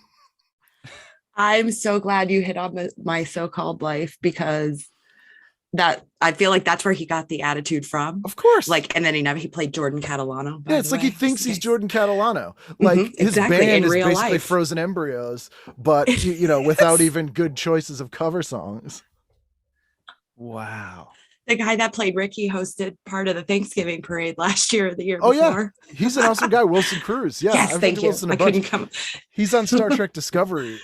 I'm so glad you hit on My So-Called Life, because that I feel like that's where he got the attitude from. Of course. Like, and then he played Jordan Catalano. Yeah, it's like he thinks he's Jordan Catalano. Like, his band is basically life. Frozen Embryos, but without even good choices of cover songs. Wow. The guy that played Ricky hosted part of the Thanksgiving parade last year or the year before. Yeah. He's an awesome guy, Wilson Cruz. Yeah. Yes, thank you. I couldn't come. He's on Star Trek Discovery.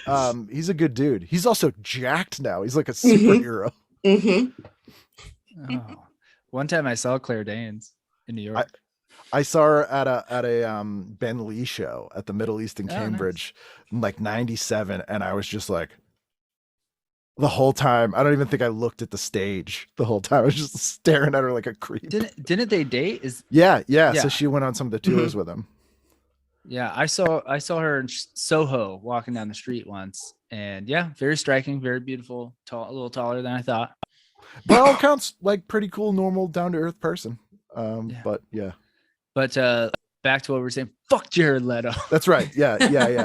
He's a good dude. He's also jacked now. He's like a superhero. Oh. One time I saw Claire Danes in New York. I saw her at a Ben Lee show at the Middle East in Cambridge in like 97, and I was just like, the whole time, I don't even think I looked at the stage the whole time. I was just staring at her like a creep. Didn't they date? Yeah. So she went on some of the tours with him. Yeah, I saw her in Soho walking down the street once, and yeah, very striking, very beautiful, tall, a little taller than I thought. By all accounts, like, pretty cool, normal, down to earth person. But yeah. But back to what we were saying. Fuck Jared Leto. That's right. Yeah.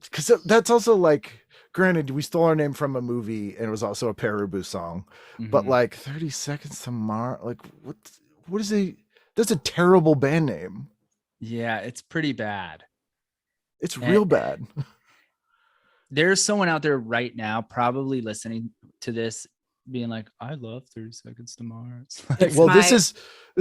Because that's also like, granted, we stole our name from a movie, and it was also a Perubu song. But like 30 Seconds to Mars, like what is a? That's a terrible band name. Yeah, it's pretty bad. It's real bad. There's someone out there right now probably listening to this being like, I love 30 Seconds to Mars. Well, this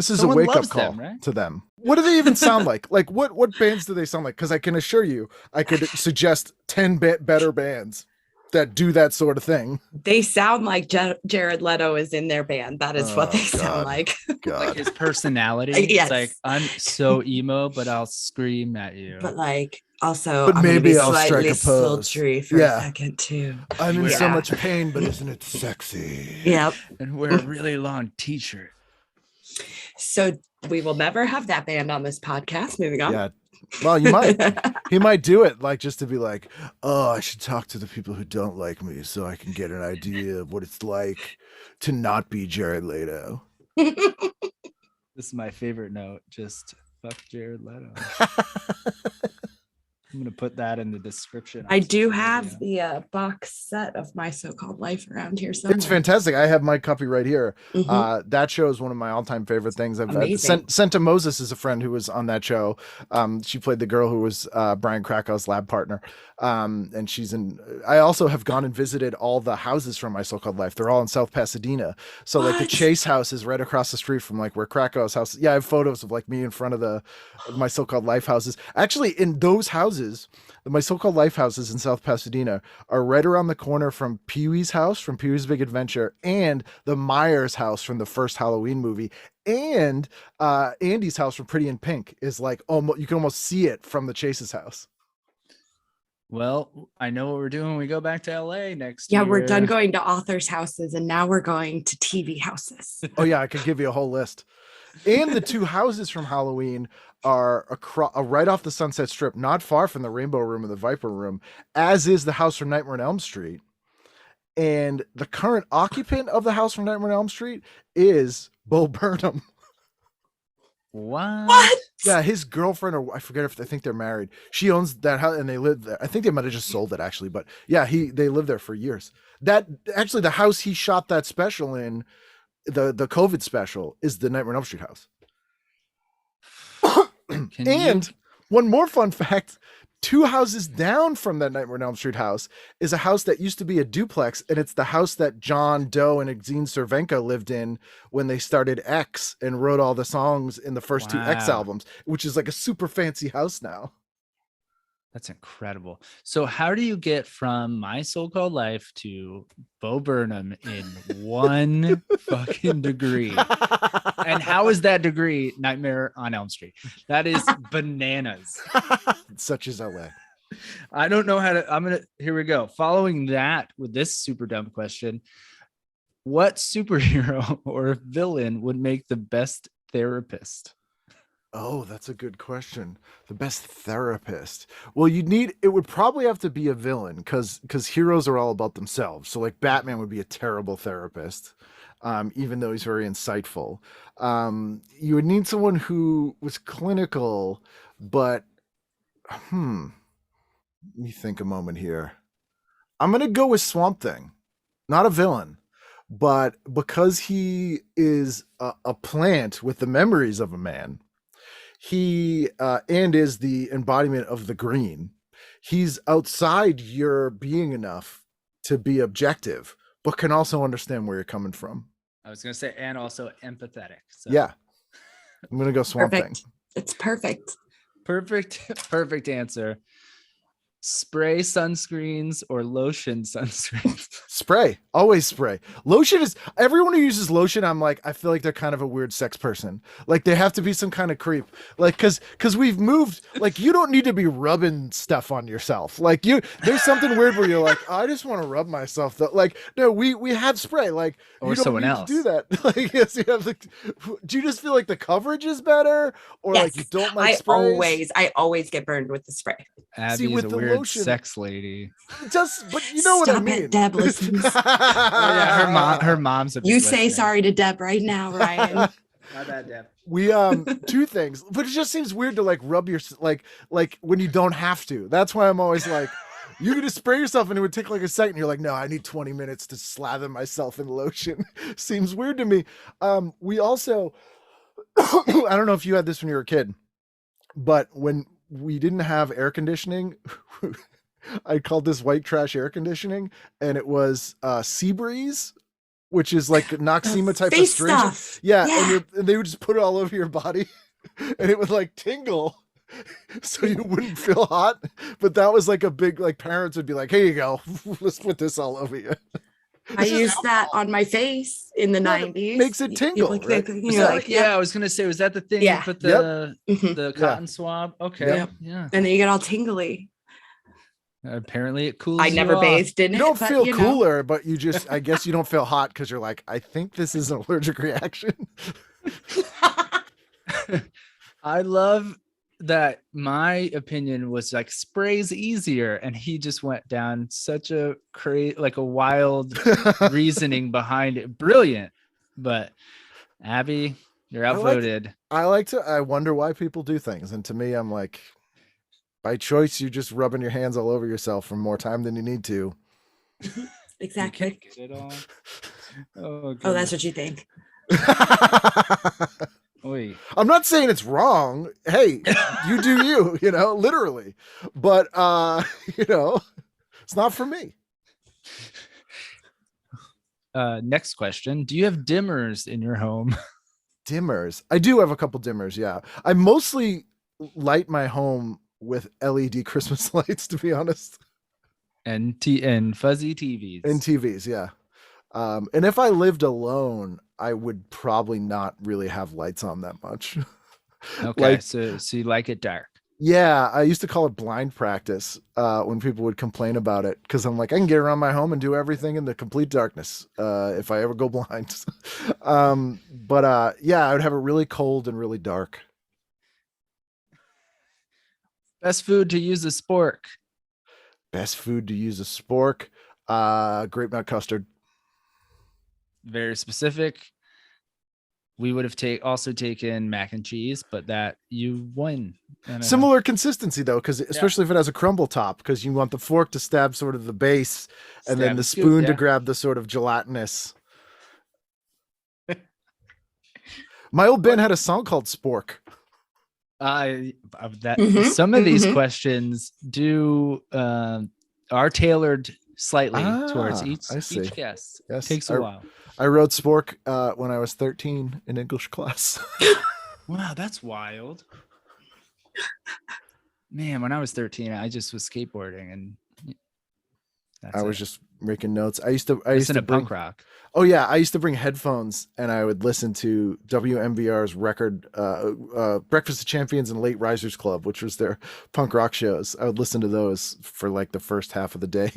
is a wake-up call to them. What do they even sound like? Like, what bands do they sound like? Because I can assure you, I could suggest 10 better bands that do that sort of thing. They sound like Jared Leto is in their band. That is what they sound like. Like his personality. Yes. It's like, I'm so emo, but I'll scream at you. But like, also, but maybe I'll strike a pose. Sultry for a second too. I'm in so much pain, but isn't it sexy? Yep. And wear a really long t-shirt. So we will never have that band on this podcast. Moving on. Yeah. Well, you might. He might do it, like, just to be like, oh, I should talk to the people who don't like me so I can get an idea of what it's like to not be Jared Leto. This is my favorite note. Just fuck Jared Leto. I'm going to put that in the description. I do have the box set of My So-Called Life around here somewhere. It's fantastic. I have my copy right here. That show is one of my all-time favorite things. I've sent to Moses is a friend who was on that show. She played the girl who was Brian Krakow's lab partner. And she's in. I also have gone and visited all the houses from My So-Called Life. They're all in South Pasadena. So like the Chase house is right across the street from like where Krakow's house. Yeah, I have photos of like me in front of the My So-Called Life houses. Actually, in those houses, the My So-Called Life houses in South Pasadena are right around the corner from Pee-wee's house from Pee-wee's Big Adventure and the Myers house from the first Halloween movie, and Andy's house from Pretty in Pink is like almost, you can almost see it from the Chase's house. Well, I know what we're doing when we go back to LA next year. Yeah, we're done going to authors' houses, and now we're going to TV houses. Oh yeah, I could give you a whole list. And the two houses from Halloween are right off the Sunset Strip, not far from the Rainbow Room and the Viper Room, as is the house from Nightmare on Elm Street. And the current occupant of the house from Nightmare on Elm Street is Bo Burnham. What? Yeah, his girlfriend, or I forget if I think they're married. She owns that house and they live there. I think they might have just sold it actually, but yeah, they lived there for years. That actually, the house he shot that special in, the COVID special, is the Nightmare on Elm Street house. One more fun fact: 2 houses down from that Nightmare on Elm Street house is a house that used to be a duplex, and it's the house that John Doe and Exene Cervenka lived in when they started X and wrote all the songs in the first 2 X albums, which is like a super fancy house now. That's incredible. So how do you get from My So-Called Life to Bo Burnham in one fucking degree? And how is that degree Nightmare on Elm Street? That is bananas. Such as LA. I don't know how to. Here we go. Following that with this super dumb question, what superhero or villain would make the best therapist? Oh, that's a good question. The best therapist. Well, it would probably have to be a villain because heroes are all about themselves. So like Batman would be a terrible therapist, even though he's very insightful. You would need someone who was clinical, but let me think a moment here. I'm gonna go with Swamp Thing, not a villain, but because he is a plant with the memories of a man, he and is the embodiment of the green. He's outside your being enough to be objective, but can also understand where you're coming from. I was gonna say, and also empathetic. So. Yeah, I'm gonna go Swamp Thing. It's perfect. Perfect answer. Spray sunscreens or lotion sunscreens? Spray. Always spray. Lotion is, everyone who uses lotion, I'm like, I feel like they're kind of a weird sex person. Like they have to be some kind of creep. Like cause we've moved, like you don't need to be rubbing stuff on yourself. Like there's something weird where you're like, I just want to rub myself though. Like, no, we have spray. Like or you don't someone need else to do that. Like yes, you have do you just feel like the coverage is better? Or yes. like you don't like sprays? I always get burned with the spray. Abby's with a weird lotion, sex lady. But you know what I mean. It, Deb listens. Yeah, her mom's a big You say listener. sorry to Deb right now, Ryan. My bad, Deb. We two things, but it just seems weird to like rub your like when you don't have to. That's why I'm always like, you could just spray yourself and it would take like a second. You're like, no, I need 20 minutes to slather myself in lotion. Seems weird to me. We also, I don't know if you had this when you were a kid, but when we didn't have air conditioning, I called this white trash air conditioning, and it was Seabreeze, which is like Noxema type of astringent. Yeah. And they would just put it all over your body and it would like tingle so you wouldn't feel hot. But that was like a big, like parents would be like, here you go. Let's put this all over you. I used that on my face in the 90s. Makes it tingle. I was gonna say, was that the thing? Yeah. You put the cotton swab. Okay. Yeah. And then you get all tingly. Apparently it cools. I never bathed in it. You don't feel cooler, but you just, I guess you don't feel hot because you're like, I think this is an allergic reaction. I love that my opinion was like spray's easier, and he just went down such a wild reasoning behind it. Brilliant. But Abby, you're outvoted. I wonder why people do things, and to me I'm like, by choice you're just rubbing your hands all over yourself for more time than you need to. Exactly. You can't get it all. Oh, that's what you think. Wait. I'm not saying it's wrong. Hey, you do you, literally. But it's not for me. Next question. Do you have dimmers in your home? Dimmers. I do have a couple dimmers, yeah. I mostly light my home with LED Christmas lights, to be honest. And fuzzy TVs. And TVs, yeah. And if I lived alone, I would probably not really have lights on that much. Okay, so you like it dark. Yeah, I used to call it blind practice when people would complain about it, because I'm like, I can get around my home and do everything in the complete darkness if I ever go blind. Yeah, I would have it really cold and really dark. Best food to use a spork. Best food to use a spork. Grape nut custard. Very specific. We would have also taken mac and cheese, but that you won. Similar consistency though, because especially if it has a crumble top, because you want the fork to stab sort of the base, and then the spoon to grab the sort of gelatinous. My old band had a song called Spork. Some of these questions are tailored slightly towards each guest. Yes, takes a while. I wrote Spork when I was 13 in English class. Wow, that's wild. Man, when I was 13, I just was skateboarding, and I was just making notes. I used to bring punk rock. Oh yeah, I used to bring headphones and I would listen to WMBR's record, Breakfast of Champions and Late Risers Club, which was their punk rock shows. I would listen to those for like the first half of the day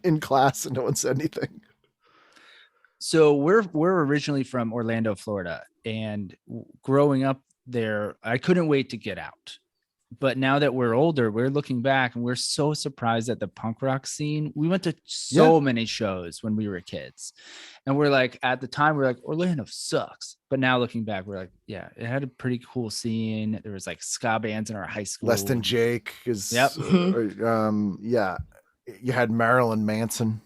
in class, and no one said anything. So we're originally from Orlando, Florida, and growing up there, I couldn't wait to get out. But now that we're older, we're looking back and we're so surprised at the punk rock scene. We went to so many shows when we were kids, and we're like, at the time, we're like, Orlando sucks. But now looking back, we're like, yeah, it had a pretty cool scene. There was like ska bands in our high school. Less Than Jake is, yeah. You had Marilyn Manson.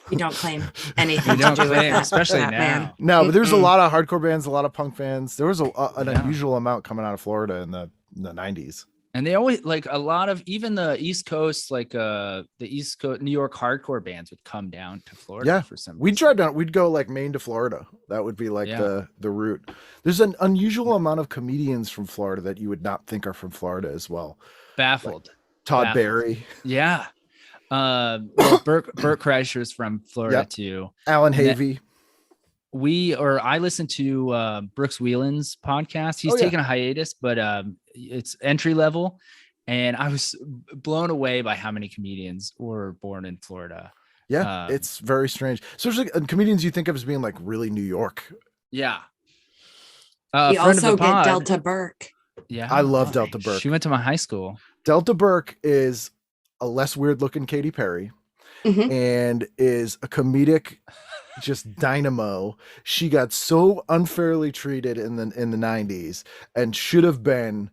You don't claim anything to do with that, especially now. Man. No, but there's a lot of hardcore bands, a lot of punk bands. There was an unusual amount coming out of Florida in the 90s. And they always like a lot of even the East Coast, like the East Coast, New York hardcore bands would come down to Florida for some reason. We'd drive down, we'd go like Maine to Florida. That would be like the route. There's an unusual amount of comedians from Florida that you would not think are from Florida as well. Baffled. Like Todd Barry. Yeah. Well, Bert Kreischer's from Florida too. Alan Havey. I listened to Brooks Wheelan's podcast. He's taken a hiatus, but it's entry level, and I was blown away by how many comedians were born in Florida. Yeah, it's very strange. So there's like comedians you think of as being like really New York. Yeah. You also get Delta Burke. Yeah, I love Delta Burke. She went to my high school. Delta Burke is a less weird looking Katy Perry, and is a comedic just dynamo. She got so unfairly treated in the 90s and should have been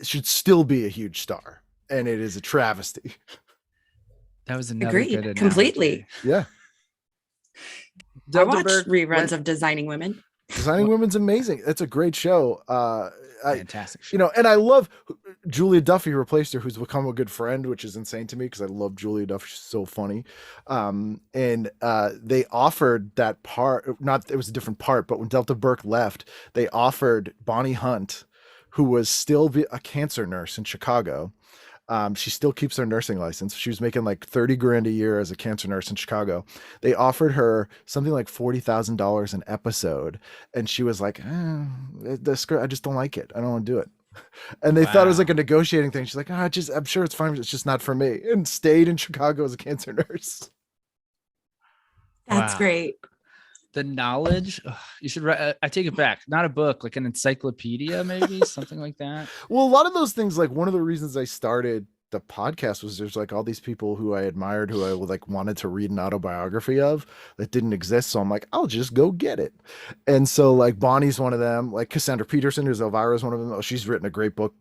should still be a huge star, and it is a travesty. That was another good analogy. Completely. Yeah. I watched reruns of Designing Women. Designing Women's amazing. It's a great show. Fantastic show. You know, and I love Julia Duffy replaced her, who's become a good friend, which is insane to me because I love Julia Duffy. She's so funny. And they offered that part, it was a different part, but when Delta Burke left, they offered Bonnie Hunt, who was still a cancer nurse in Chicago. She still keeps her nursing license. She was making like $30,000 a year as a cancer nurse in Chicago. They offered her something like $40,000 an episode, and she was like, "The script, I just don't like it. I don't want to do it." And they thought it was like a negotiating thing. She's like, "I'm sure it's fine. It's just not for me," and stayed in Chicago as a cancer nurse. That's great. The knowledge, you should write. I take it back. Not a book, like an encyclopedia, maybe something like that. Well, a lot of those things, like one of the reasons I started the podcast was there's like all these people who I admired, who I like wanted to read an autobiography of that didn't exist. So I'm like, I'll just go get it. And so like Bonnie's one of them, like Cassandra Peterson, who's Elvira's one of them. Oh, she's written a great book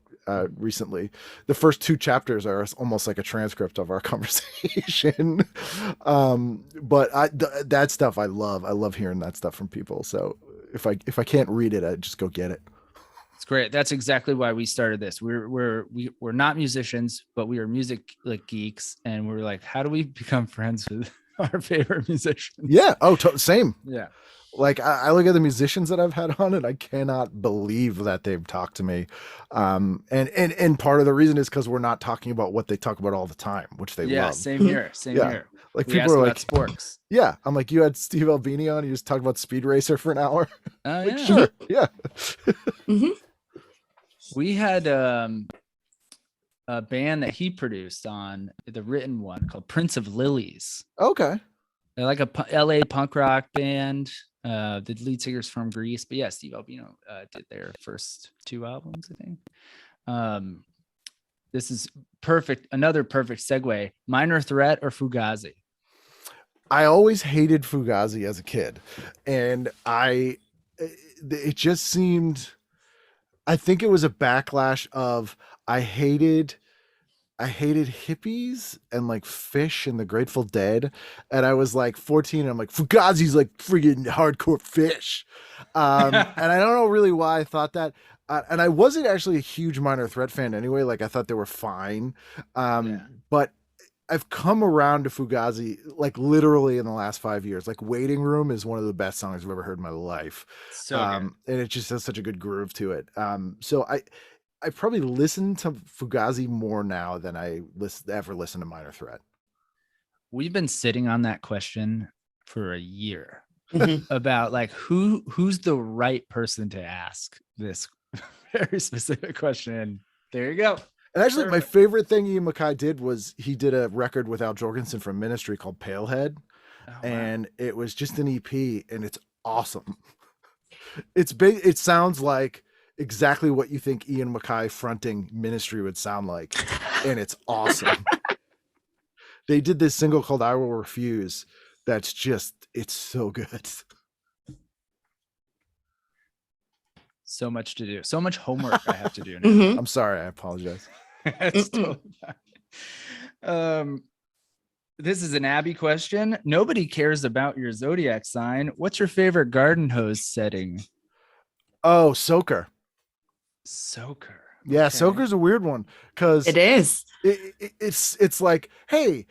recently. The first 2 chapters are almost like a transcript of our conversation. But that stuff I love hearing that stuff from people. So if I can't read it, I just go get it. It's great. That's exactly why we started this. We're not musicians, but we are music like geeks, and we're like, how do we become friends with our favorite musicians? Yeah. Oh, same. Yeah. Like I look at the musicians that I've had on, and I cannot believe that they've talked to me. And part of the reason is because we're not talking about what they talk about all the time, which they love. Yeah, same here. Like we people are like sports. Yeah, I'm like, you had Steve Albini on, you just talked about Speed Racer for an hour. Oh like, yeah, sure, yeah. We had a band that he produced on, the written one, called Prince of Lilies. Okay. They're like a LA punk rock band. The lead singer's from Greece, but yeah, Steve Albino did their first 2 albums, I think. This is perfect. Another perfect segue. Minor Threat or Fugazi? I always hated Fugazi as a kid, and it just seemed, I think it was a backlash of I hated hippies and like Fish and the Grateful Dead, and I was like 14 and I'm like, Fugazi's like friggin' hardcore Fish. And I don't know really why I thought that, and I wasn't actually a huge Minor Threat fan anyway. Like I thought they were fine, but I've come around to Fugazi like literally in the last 5 years. Like Waiting Room is one of the best songs I've ever heard in my life. So and it just has such a good groove to it. So I probably listen to Fugazi more now than I ever listened to Minor Threat. we've been sitting on that question for a year Mhm. about like who's the right person to ask this very specific question. And there you go. And actually, my favorite thing Ian MacKaye did was he did a record with Al Jorgensen from Ministry called Palehead. Oh, wow. And it was just an EP, and it's awesome. It's big. It sounds like exactly what you think Ian MacKaye fronting Ministry would sound like, and it's awesome. They did this single called I Will Refuse. That's just, it's so good. So much to do. So much homework I have to do now. Mm-hmm. I'm sorry. I apologize. Totally this is an Abby question. Nobody cares about your zodiac sign. What's your favorite garden hose setting? Oh, soaker. Soaker. Yeah, okay. Soaker's a weird one because it is. It's like, hey,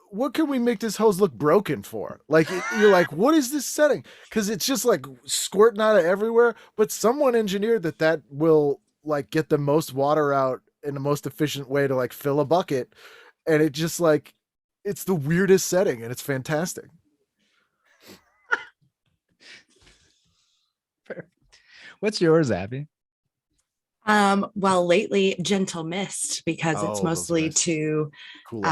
what can we make this hose look broken for? Like, you're like, what is this setting? Because it's just like squirting out of everywhere. But someone engineered that will like get the most water out in the most efficient way to like fill a bucket. And it just like, it's the weirdest setting and it's fantastic. What's yours, Abby? Well, lately Gentle Mist, because it's mostly nice. To cool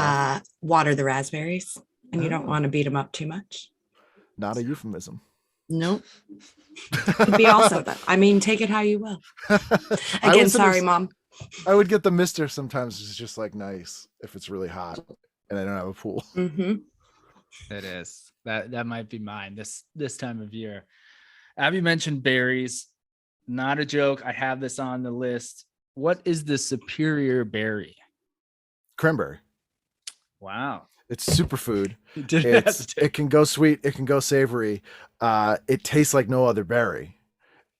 water the raspberries, and you don't want to beat them up too much. Not a euphemism. Nope. Could be also that. I mean, take it how you will. Again, sorry, Mom. I would get the mister sometimes. It's just like nice if it's really hot and I don't have a pool. Mm-hmm. It is. That might be mine this time of year. Abby mentioned berries. Not a joke. I have this on the list. What is the superior berry? Cranberry. Wow. It's superfood. It can go sweet. It can go savory. It tastes like no other berry,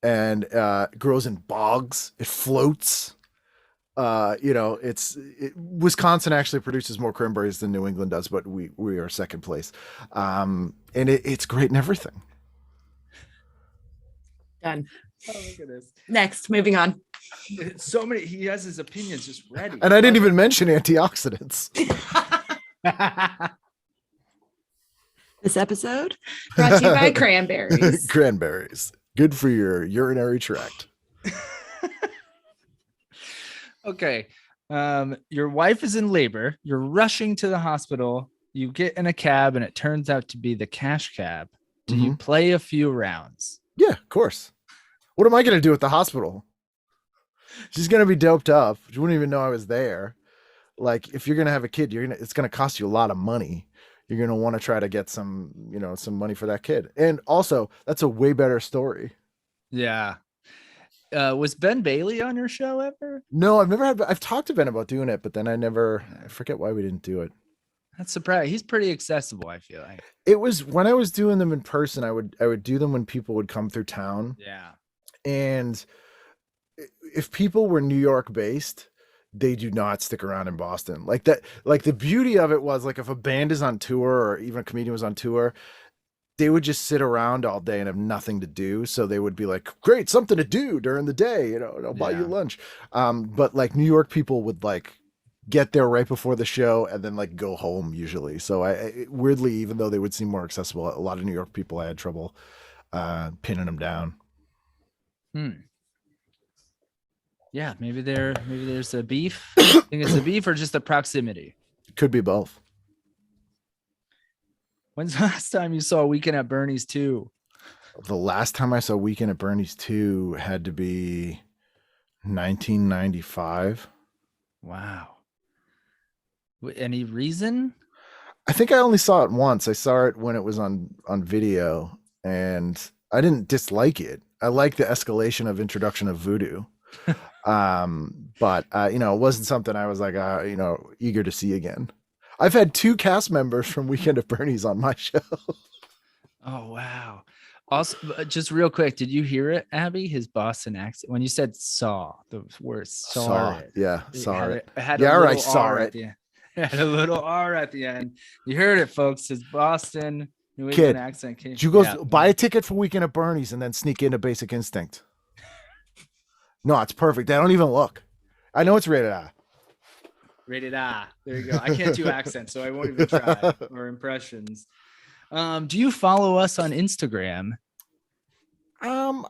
and it grows in bogs. It floats. Wisconsin actually produces more cranberries than New England does, but we are second place. And it's great in everything. Done. Oh, look at this. Next, moving on. So many. He has his opinions just ready. And I didn't even mention antioxidants. This episode brought to you by cranberries. Cranberries. Good for your urinary tract. Okay. Your wife is in labor. You're rushing to the hospital. You get in a cab and it turns out to be the cash cab. Do you play a few rounds? Yeah, of course. What am I going to do at the hospital? She's going to be doped up. She wouldn't even know I was there. Like, if you're going to have a kid, it's going to cost you a lot of money. You're going to want to try to get some money for that kid. And also, that's a way better story. Yeah. Was Ben Bailey on your show ever? No, I've talked to Ben about doing it, but then I forget why we didn't do it. That's surprising. He's pretty accessible, I feel like. It was when I was doing them in person, I would do them when people would come through town. Yeah. And if people were New York based, they do not stick around in Boston. Like that, like the beauty of it was like if a band is on tour or even a comedian was on tour, they would just sit around all day and have nothing to do. So they would be like, great, something to do during the day, I'll buy you lunch. But like New York people would like get there right before the show and then like go home usually. So I weirdly, even though they would seem more accessible, a lot of New York people, I had trouble pinning them down. Yeah, maybe there's a beef. I think it's a beef or just a proximity. Could be both. When's the last time you saw Weekend at Bernie's 2? The last time I saw Weekend at Bernie's 2 had to be 1995. Wow. Any reason? I think I only saw it once. I saw it when it was on video, and I didn't dislike it. I like the escalation of introduction of voodoo. But it wasn't something I was like, eager to see again. I've had 2 cast members from Weekend at Bernie's on my show. Oh, wow. Also, just real quick, did you hear it, Abby? His Boston accent. When you said saw, the word saw it. Yeah, saw it. It had yeah, all right, saw it. It had a little R at the end. You heard it, folks. His Boston New England accent. Did you go buy a ticket for Weekend at Bernie's and then sneak into Basic Instinct? No, it's perfect. They don't even look. I know it's rated R. Rated R. There you go. I can't do accents, so I won't even try, or impressions. Do you follow us on Instagram? I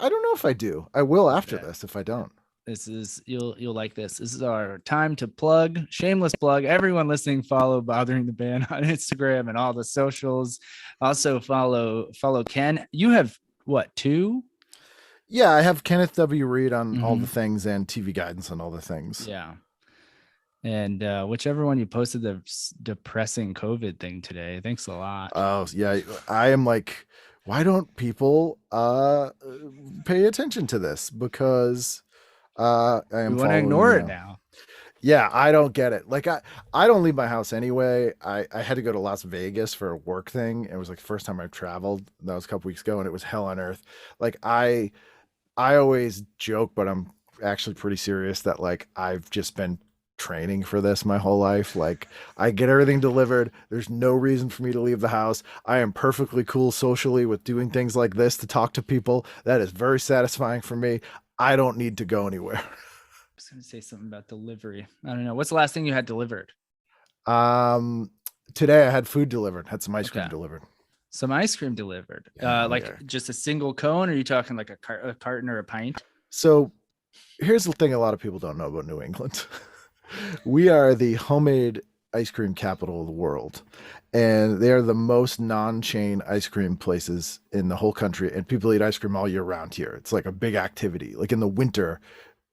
don't know if I do. I will after this if I don't. This is you'll like this. This is our time to plug, shameless plug. Everyone listening, follow Bothering the Band on Instagram and all the socials. Also follow Ken. You have what, 2? Yeah, I have Kenneth W. Reid on all the things and TV Guidance on all the things. Yeah. And whichever one you posted the depressing COVID thing today. Thanks a lot. Oh yeah, I am like, why don't people pay attention to this? Because I am. We want to ignore it now. Yeah, I don't get it. Like I don't leave my house anyway. I had to go to Las Vegas for a work thing. It was like the first time I've traveled. That was a couple weeks ago, and it was hell on earth. Like I always joke, but I'm actually pretty serious that like I've just been training for this my whole life. Like I get everything delivered. There's no reason for me to leave the house. I am perfectly cool socially with doing things like this to talk to people. That is very satisfying for me. I don't need to go anywhere. I was going to say something about delivery. I don't know. What's the last thing you had delivered? Today I had food delivered. Had some ice cream delivered. Some ice cream delivered. Just a single cone, or are you talking like a carton or a pint? So here's the thing a lot of people don't know about New England. We are the homemade ice cream capital of the world, and they are the most non-chain ice cream places in the whole country, and people eat ice cream all year round here. It's like a big activity. Like in the winter,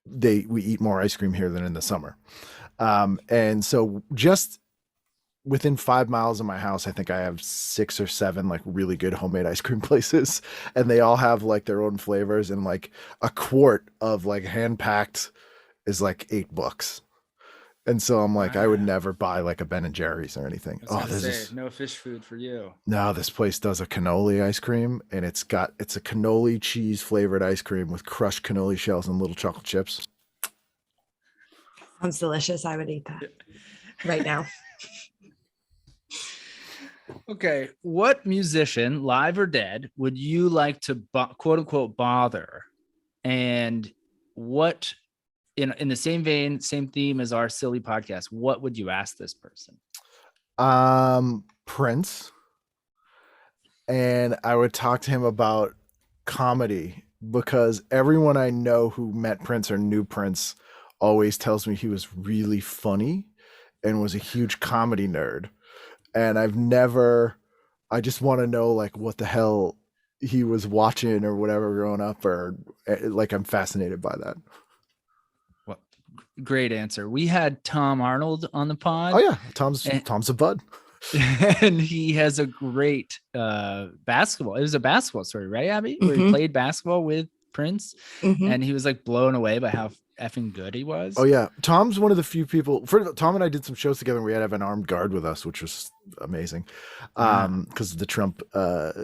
we eat more ice cream here than in the summer. And so just within 5 miles of my house, I think I have 6 or 7 like really good homemade ice cream places, and they all have like their own flavors, and like a quart of like hand packed is like $8. And so I'm like, I would never buy like a Ben and Jerry's or anything. No fish food for you. No, this place does a cannoli ice cream, and it's a cannoli cheese flavored ice cream with crushed cannoli shells and little chocolate chips. Sounds delicious. I would eat that right now. Okay. What musician, live or dead, would you like to quote unquote bother? And what, in the same vein, same theme as our silly podcast, what would you ask this person? Prince. And I would talk to him about comedy, because everyone I know who met Prince or knew Prince always tells me he was really funny and was a huge comedy nerd. And I just want to know like what the hell he was watching or whatever growing up, or like I'm fascinated by that. Great answer. We had Tom Arnold on the pod. Oh yeah, Tom's a bud. And he has a great basketball. It was a basketball story, right, Abby? Where he played basketball with Prince, and he was like blown away by how effing good he was. Oh yeah, Tom's one of the few people. Tom and I did some shows together, and we had to have an armed guard with us, which was amazing, because of the Trump. But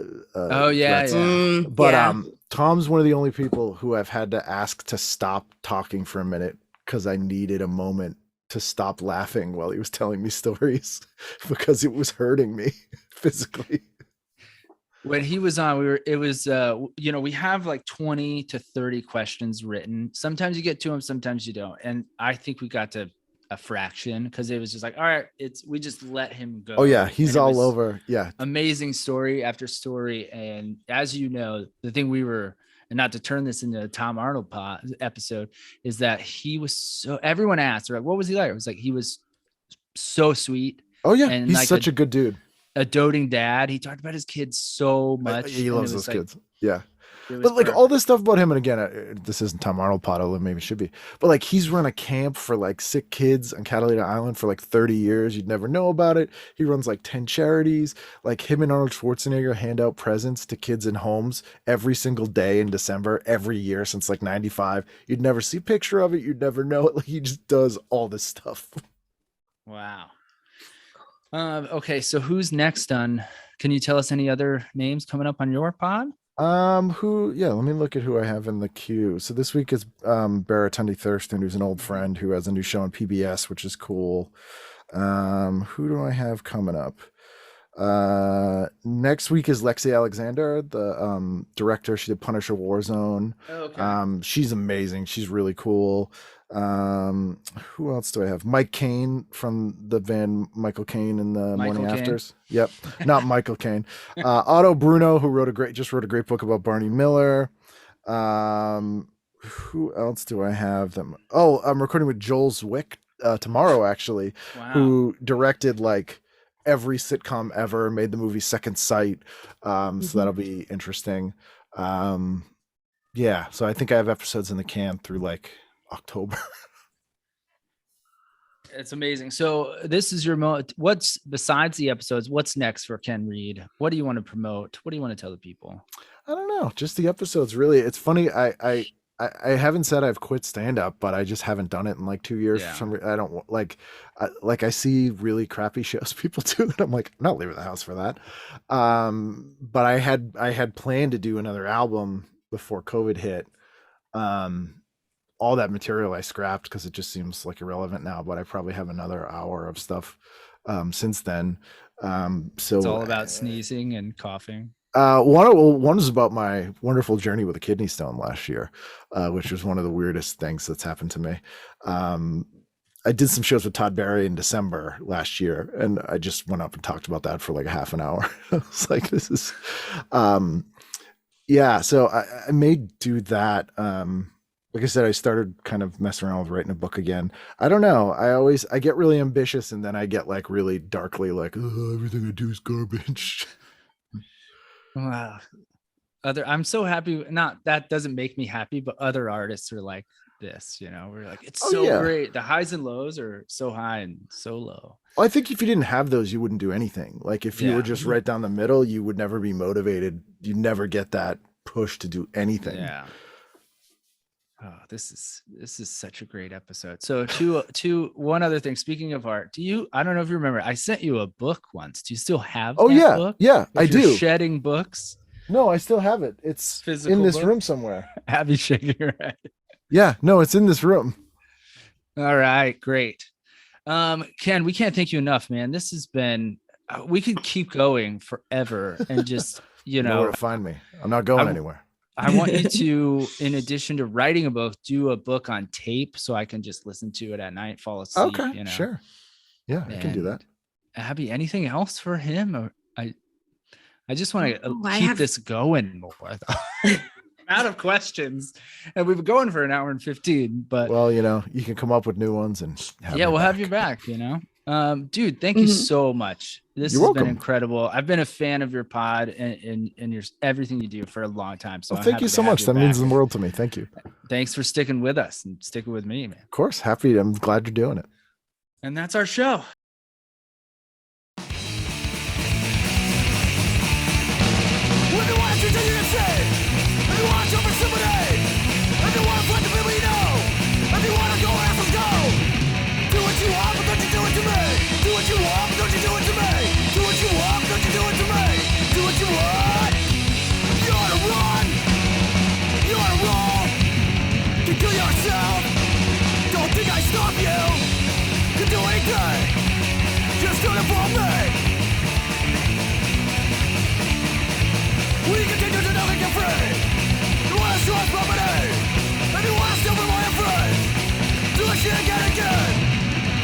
Tom's one of the only people who I've had to ask to stop talking for a minute, because I needed a moment to stop laughing while he was telling me stories, because it was hurting me physically. When he was on, we have like 20 to 30 questions written. Sometimes you get to them, sometimes you don't. And I think we got to a fraction, because it was just like, all right, we just let him go. Oh yeah, he's all over. Yeah. Amazing story after story. And as you know, the thing and not to turn this into a Tom Arnold episode, is that he was everyone asked, like, what was he like? It was like, he was so sweet. Oh yeah, and he's like such a good dude. A doting dad. He talked about his kids so much. He loves those kids. Yeah. But like all this stuff about him, and again, this isn't Tom Arnold pod, although maybe it should be, but like he's run a camp for like sick kids on Catalina Island for like 30 years. You'd never know about it. He runs like 10 charities. Like him and Arnold Schwarzenegger hand out presents to kids in homes every single day in December, every year since like 95. You'd never see a picture of it. You'd never know it. Like he just does all this stuff. Wow. Okay. So who's next on, can you tell us any other names coming up on your pod? Let me look at who I have in the queue. So this week is Baratundi Thurston, who's an old friend who has a new show on PBS, which is cool. Who do I have coming up? Next week is Lexi Alexander, the director. She did Punisher Warzone. Okay. She's amazing. She's really cool. Who else do I have? Mike Caine from the band Michael Caine and the Morning Afters. Yep, not Michael Caine. Otto Bruno, who just wrote a great book about Barney Miller. Who else do I have? I'm recording with Joel Zwick tomorrow, actually. Wow. Who directed like every sitcom ever, made the movie Second Sight. So that'll be interesting. Yeah, so I think I have episodes in the can through like October. It's amazing. So this is your what's besides the episodes, what's next for Ken Reid? What do you want to promote? What do you want to tell the people? I don't know, just the episodes. Really, it's funny. I haven't said I've quit stand-up, but I just haven't done it in like 2 years. Yeah. For some reason. I don't like I see really crappy shows people do, and I'm like, I'm not leaving the house for that. But I had planned to do another album before COVID hit. All that material I scrapped because it just seems like irrelevant now, but I probably have another hour of stuff since then. So it's all about sneezing and coughing. One is about my wonderful journey with a kidney stone last year, which was one of the weirdest things that's happened to me. I did some shows with Todd Barry in December last year, and I just went up and talked about that for like a half an hour. I was like, this is, yeah. So I may do that. Like I said, I started kind of messing around with writing a book again. I don't know. I get really ambitious, and then I get like really darkly like, oh, everything I do is garbage. Wow. I'm so happy. Not that doesn't make me happy, but other artists are like this, we're like, it's great. The highs and lows are so high and so low. I think if you didn't have those, you wouldn't do anything. Like if you were just right down the middle, you would never be motivated. You'd never get that push to do anything. Yeah. Oh, this is such a great episode. So one other thing, speaking of art, I don't know if you remember, I sent you a book once. Do you still have that book? Yeah, I do. Shedding books. No, I still have it. It's physical in this room somewhere. Abby's shaking her head. Yeah, no, it's in this room. All right, great. Ken, we can't thank you enough, man. This has been, we could keep going forever and just, You know where to find me. I'm not going anywhere. I want you to, in addition to writing a book, do a book on tape so I can just listen to it at night, fall asleep. Okay, sure. Yeah, I can do that. Abby, anything else for him? Or I just want to keep this going more. Out of questions, and we've been going for an hour and 15. But well, you can come up with new ones, and we'll have you back. Dude, thank you so much. This has been incredible. I've been a fan of your pod and your everything you do for a long time. So thank you so much. That means the world to me. Thank you. Thanks for sticking with us and sticking with me, man. Of course, happy. I'm glad you're doing it. And that's our show. Just do it for me. We continue to know that you're free. You want to show us property, and you want to steal from all your friends. Do it shit again and again.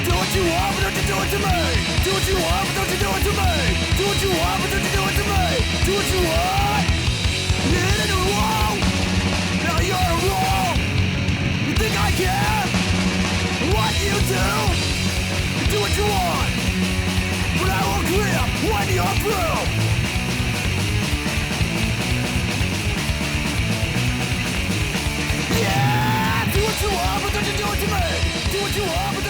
Do what you want, but don't you do it to me. Do what you want, but don't you do it to me. Do what you want, but don't you do it to me. Do what you want. You hit a new wall. Now you're wrong. You think I care what you do? Do what you want, but I will clear when you're through. Yeah, do what you want, but don't you do it to me. Do what you want, but